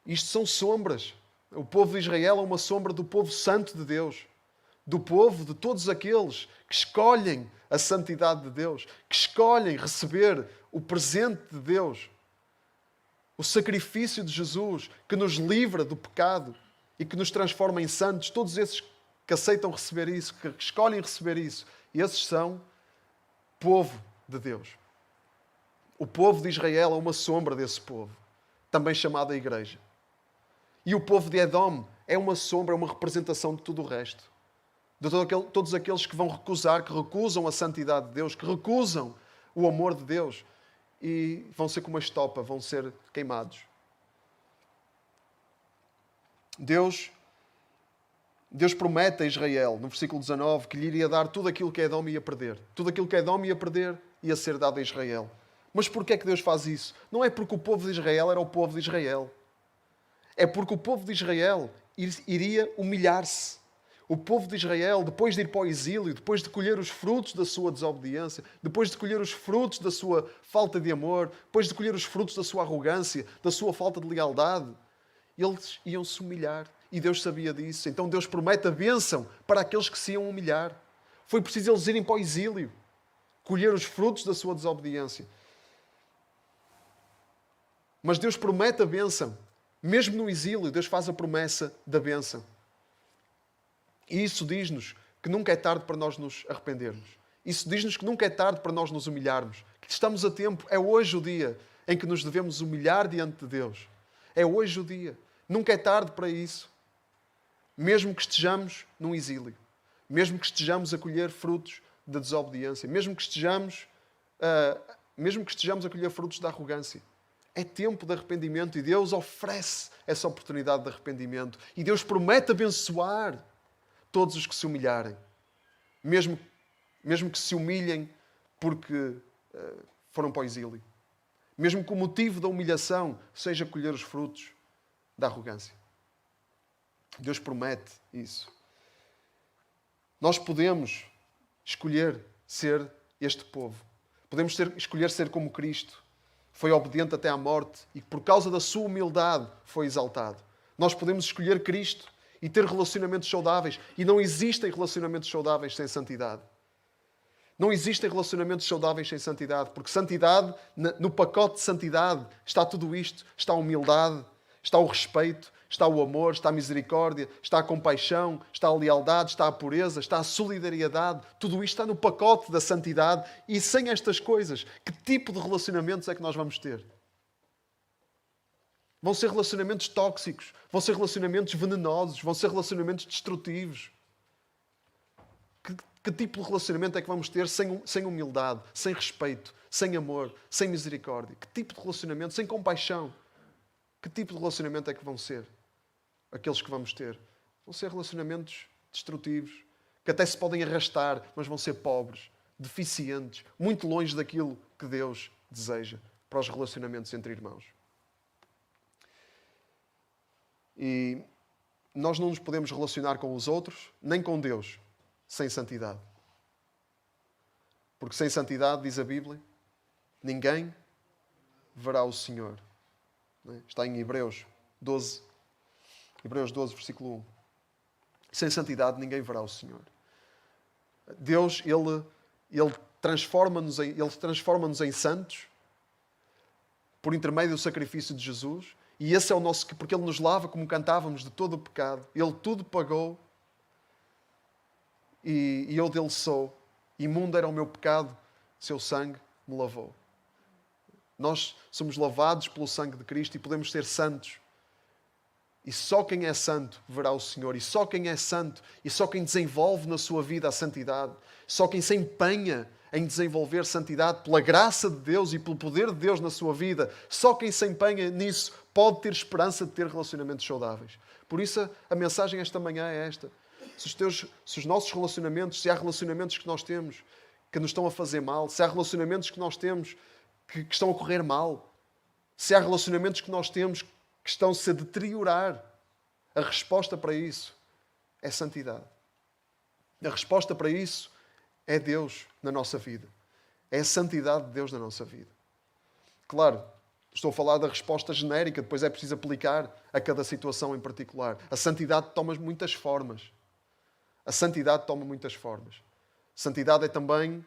E: Isto são sombras. O povo de Israel é uma sombra do povo santo de Deus. Do povo, de todos aqueles que escolhem a santidade de Deus, que escolhem receber o presente de Deus, o sacrifício de Jesus, que nos livra do pecado e que nos transforma em santos. Todos esses que aceitam receber isso, que escolhem receber isso, esses são povo de Deus. O povo de Israel é uma sombra desse povo, também chamado a igreja. E o povo de Edom é uma sombra, é uma representação de tudo o resto. De todos aqueles que vão recusar, que recusam a santidade de Deus, que recusam o amor de Deus e vão ser como uma estopa, vão ser queimados. Deus promete a Israel, no versículo 19, que lhe iria dar tudo aquilo que Edom ia perder. Tudo aquilo que Edom ia perder ia ser dado a Israel. Mas porquê é que Deus faz isso? Não é porque o povo de Israel era o povo de Israel. É porque o povo de Israel iria humilhar-se. O povo de Israel, depois de ir para o exílio, depois de colher os frutos da sua desobediência, depois de colher os frutos da sua falta de amor, depois de colher os frutos da sua arrogância, da sua falta de lealdade, eles iam se humilhar. E Deus sabia disso. Então Deus promete a bênção para aqueles que se iam humilhar. Foi preciso eles irem para o exílio, colher os frutos da sua desobediência. Mas Deus promete a bênção. Mesmo no exílio, Deus faz a promessa da bênção. E isso diz-nos que nunca é tarde para nós nos arrependermos. Isso diz-nos que nunca é tarde para nós nos humilharmos. Que estamos a tempo. É hoje o dia em que nos devemos humilhar diante de Deus. É hoje o dia. Nunca é tarde para isso. Mesmo que estejamos num exílio. Mesmo que estejamos a colher frutos da desobediência. Mesmo que estejamos a colher frutos da arrogância. É tempo de arrependimento e Deus oferece essa oportunidade de arrependimento. E Deus promete abençoar todos os que se humilharem. Mesmo que se humilhem porque foram para o exílio. Mesmo que o motivo da humilhação seja colher os frutos da arrogância. Deus promete isso. Nós podemos escolher ser este povo. Podemos escolher ser como Cristo. Foi obediente até à morte e por causa da sua humildade foi exaltado. Nós podemos escolher Cristo e ter relacionamentos saudáveis. E não existem relacionamentos saudáveis sem santidade. Não existem relacionamentos saudáveis sem santidade, porque santidade, no pacote de santidade, está tudo isto. Está a humildade, está o respeito, está o amor, está a misericórdia, está a compaixão, está a lealdade, está a pureza, está a solidariedade. Tudo isto está no pacote da santidade. E sem estas coisas, que tipo de relacionamentos é que nós vamos ter? Vão ser relacionamentos tóxicos, vão ser relacionamentos venenosos, vão ser relacionamentos destrutivos. Que tipo de relacionamento é que vamos ter sem humildade, sem respeito, sem amor, sem misericórdia? Que tipo de relacionamento? Sem compaixão? Que tipo de relacionamento é que vão ser aqueles que vamos ter? Vão ser relacionamentos destrutivos, que até se podem arrastar, mas vão ser pobres, deficientes, muito longe daquilo que Deus deseja para os relacionamentos entre irmãos. E nós não nos podemos relacionar com os outros, nem com Deus, sem santidade. Porque sem santidade, diz a Bíblia, ninguém verá o Senhor. Está em Hebreus 12, versículo 1. Sem santidade, ninguém verá o Senhor. Deus, Ele transforma-nos em santos por intermédio do sacrifício de Jesus. E esse é o nosso... Porque Ele nos lava, como cantávamos, de todo o pecado. Ele tudo pagou. E eu dele sou. Imundo era o meu pecado, seu sangue me lavou. Nós somos lavados pelo sangue de Cristo e podemos ser santos. E só quem é santo verá o Senhor. E só quem é santo, e só quem desenvolve na sua vida a santidade, só quem se empenha em desenvolver santidade pela graça de Deus e pelo poder de Deus na sua vida, só quem se empenha nisso pode ter esperança de ter relacionamentos saudáveis. Por isso a mensagem esta manhã é esta. Se os nossos relacionamentos, se há relacionamentos que nós temos que nos estão a fazer mal, se há relacionamentos que nós temos que estão a correr mal, se há relacionamentos que nós temos que estão-se a deteriorar, a resposta para isso é santidade. A resposta para isso é Deus na nossa vida. É a santidade de Deus na nossa vida. Claro, estou a falar da resposta genérica, depois é preciso aplicar a cada situação em particular. A santidade toma muitas formas. A santidade toma muitas formas. Santidade é também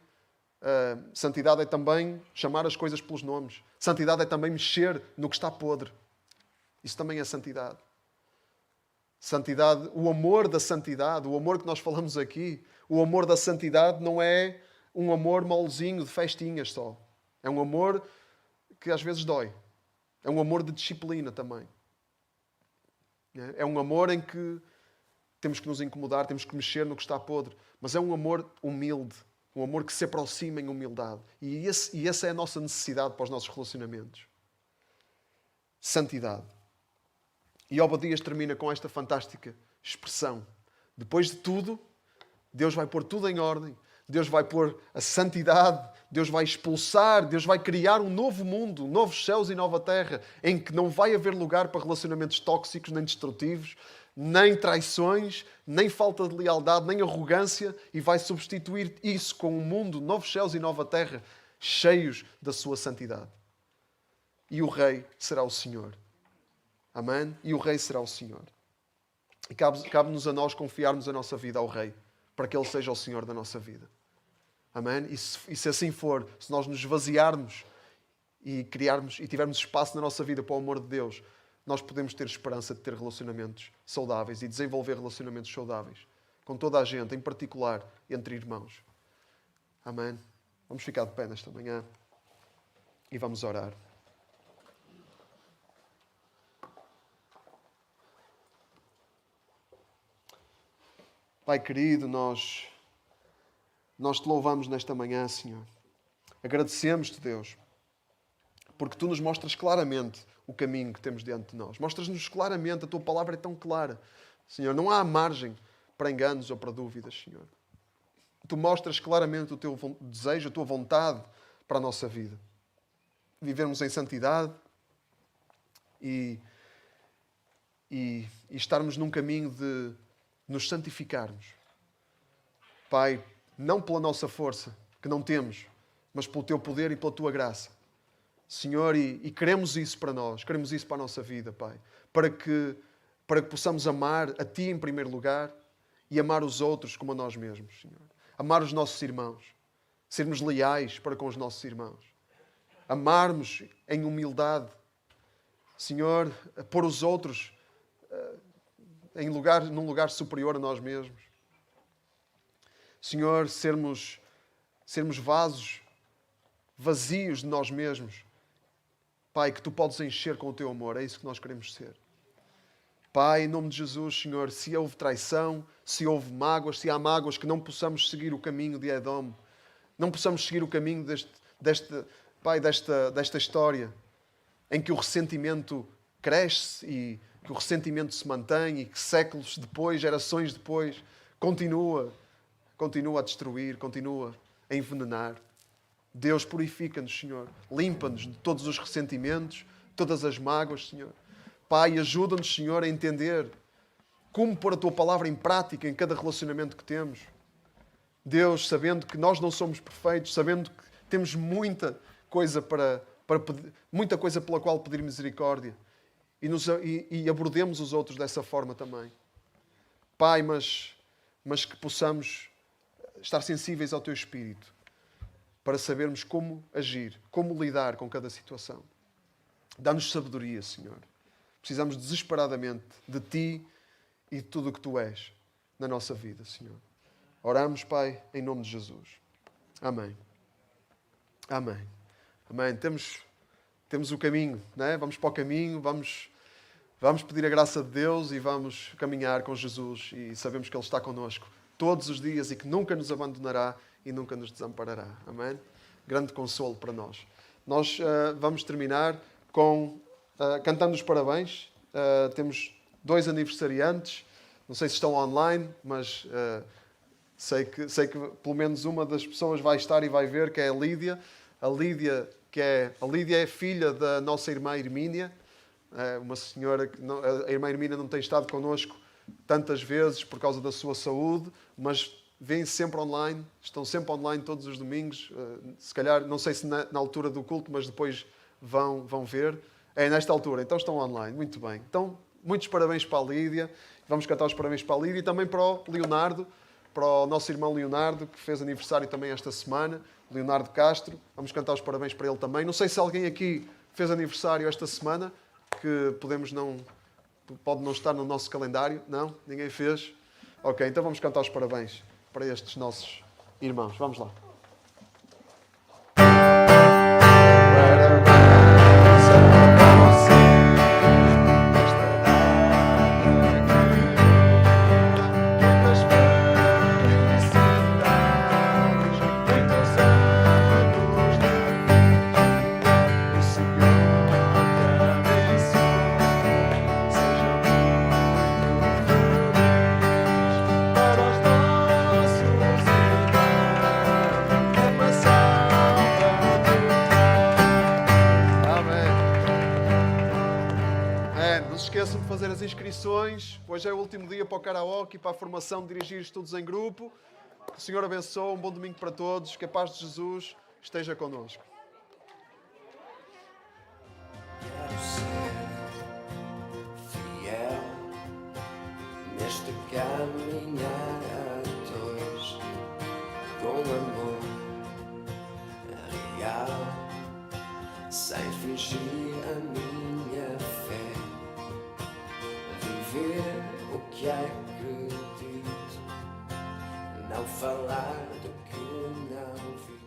E: chamar as coisas pelos nomes. Santidade é também mexer no que está podre. Isso também é santidade. Santidade, o amor da santidade, o amor que nós falamos aqui, o amor da santidade não é um amor molzinho de festinhas só. É um amor que às vezes dói. É um amor de disciplina também. É um amor em que temos que nos incomodar, temos que mexer no que está podre. Mas é um amor humilde. Um amor que se aproxima em humildade. E essa é a nossa necessidade para os nossos relacionamentos. Santidade. E Obadias termina com esta fantástica expressão. Depois de tudo, Deus vai pôr tudo em ordem. Deus vai pôr a santidade. Deus vai expulsar. Deus vai criar um novo mundo, novos céus e nova terra, em que não vai haver lugar para relacionamentos tóxicos nem destrutivos, nem traições, nem falta de lealdade, nem arrogância, e vai substituir isso com um mundo, novos céus e nova terra, cheios da sua santidade. E o Rei será o Senhor. Amém? E o Rei será o Senhor. E cabe-nos a nós confiarmos a nossa vida ao Rei, para que Ele seja o Senhor da nossa vida. Amém? E se assim for, se nós nos esvaziarmos e tivermos espaço na nossa vida para o amor de Deus, nós podemos ter esperança de ter relacionamentos saudáveis e desenvolver relacionamentos saudáveis com toda a gente, em particular entre irmãos. Amém? Vamos ficar de pé nesta manhã e vamos orar. Pai querido, nós te louvamos nesta manhã, Senhor. Agradecemos-te, Deus, porque Tu nos mostras claramente o caminho que temos diante de nós. Mostras-nos claramente, a Tua palavra é tão clara. Senhor, não há margem para enganos ou para dúvidas, Senhor. Tu mostras claramente o Teu desejo, a Tua vontade para a nossa vida. Vivermos em santidade e estarmos num caminho de nos santificarmos. Pai, não pela nossa força, que não temos, mas pelo Teu poder e pela Tua graça. Senhor, e queremos isso para nós, queremos isso para a nossa vida, Pai. Para que para que possamos amar a Ti em primeiro lugar e amar os outros como a nós mesmos, Senhor. Amar os nossos irmãos. Sermos leais para com os nossos irmãos. Amarmos em humildade. Senhor, pôr os outros num lugar superior a nós mesmos. Senhor, sermos vasos vazios de nós mesmos. Pai, que Tu podes encher com o Teu amor. É isso que nós queremos ser. Pai, em nome de Jesus, Senhor, se houve traição, se houve mágoas, se há mágoas, que não possamos seguir o caminho de Edom. Não possamos seguir o caminho desta história em que o ressentimento cresce e que o ressentimento se mantém e que séculos depois, gerações depois, continua a destruir, continua a envenenar. Deus, purifica-nos, Senhor. Limpa-nos de todos os ressentimentos, todas as mágoas, Senhor. Pai, ajuda-nos, Senhor, a entender como pôr a Tua palavra em prática em cada relacionamento que temos. Deus, sabendo que nós não somos perfeitos, sabendo que temos muita coisa muita coisa pela qual pedir misericórdia e abordemos os outros dessa forma também. Pai, mas que possamos estar sensíveis ao Teu Espírito para sabermos como agir, como lidar com cada situação. Dá-nos sabedoria, Senhor. Precisamos desesperadamente de Ti e de tudo o que Tu és na nossa vida, Senhor. Oramos, Pai, em nome de Jesus. Amém. Amém. Amém. Temos o caminho, não é? Vamos para o caminho, vamos pedir a graça de Deus e vamos caminhar com Jesus e sabemos que Ele está connosco todos os dias e que nunca nos abandonará e nunca nos desamparará. Amém? Grande consolo para nós. Nós vamos terminar cantando os parabéns. Temos 2 aniversariantes. Não sei se estão online, mas sei que pelo menos uma das pessoas vai estar e vai ver, que é a Lídia. A Lídia é filha da nossa irmã Hermínia. Uma senhora que a irmã Hermínia não tem estado connosco tantas vezes por causa da sua saúde, mas vêm sempre online, estão sempre online todos os domingos. Se calhar, não sei se na altura do culto, mas depois vão ver. É nesta altura, então estão online. Muito bem. Então, muitos parabéns para a Lídia. Vamos cantar os parabéns para a Lídia e também para o Leonardo, para o nosso irmão Leonardo, que fez aniversário também esta semana. Leonardo Castro. Vamos cantar os parabéns para ele também. Não sei se alguém aqui fez aniversário esta semana, que pode não estar no nosso calendário. Não? Ninguém fez? Ok, então vamos cantar os parabéns para estes nossos irmãos. Vamos lá. Fazer as inscrições. Hoje é o último dia para o karaoke, para a formação de dirigir estudos em grupo. O Senhor abençoe, um bom domingo para todos, que a paz de Jesus esteja connosco.
D: Quero ser fiel neste caminhar a dois, com amor real, sem fingir a minha fé. Viver o que acredito, não falar do que não vi.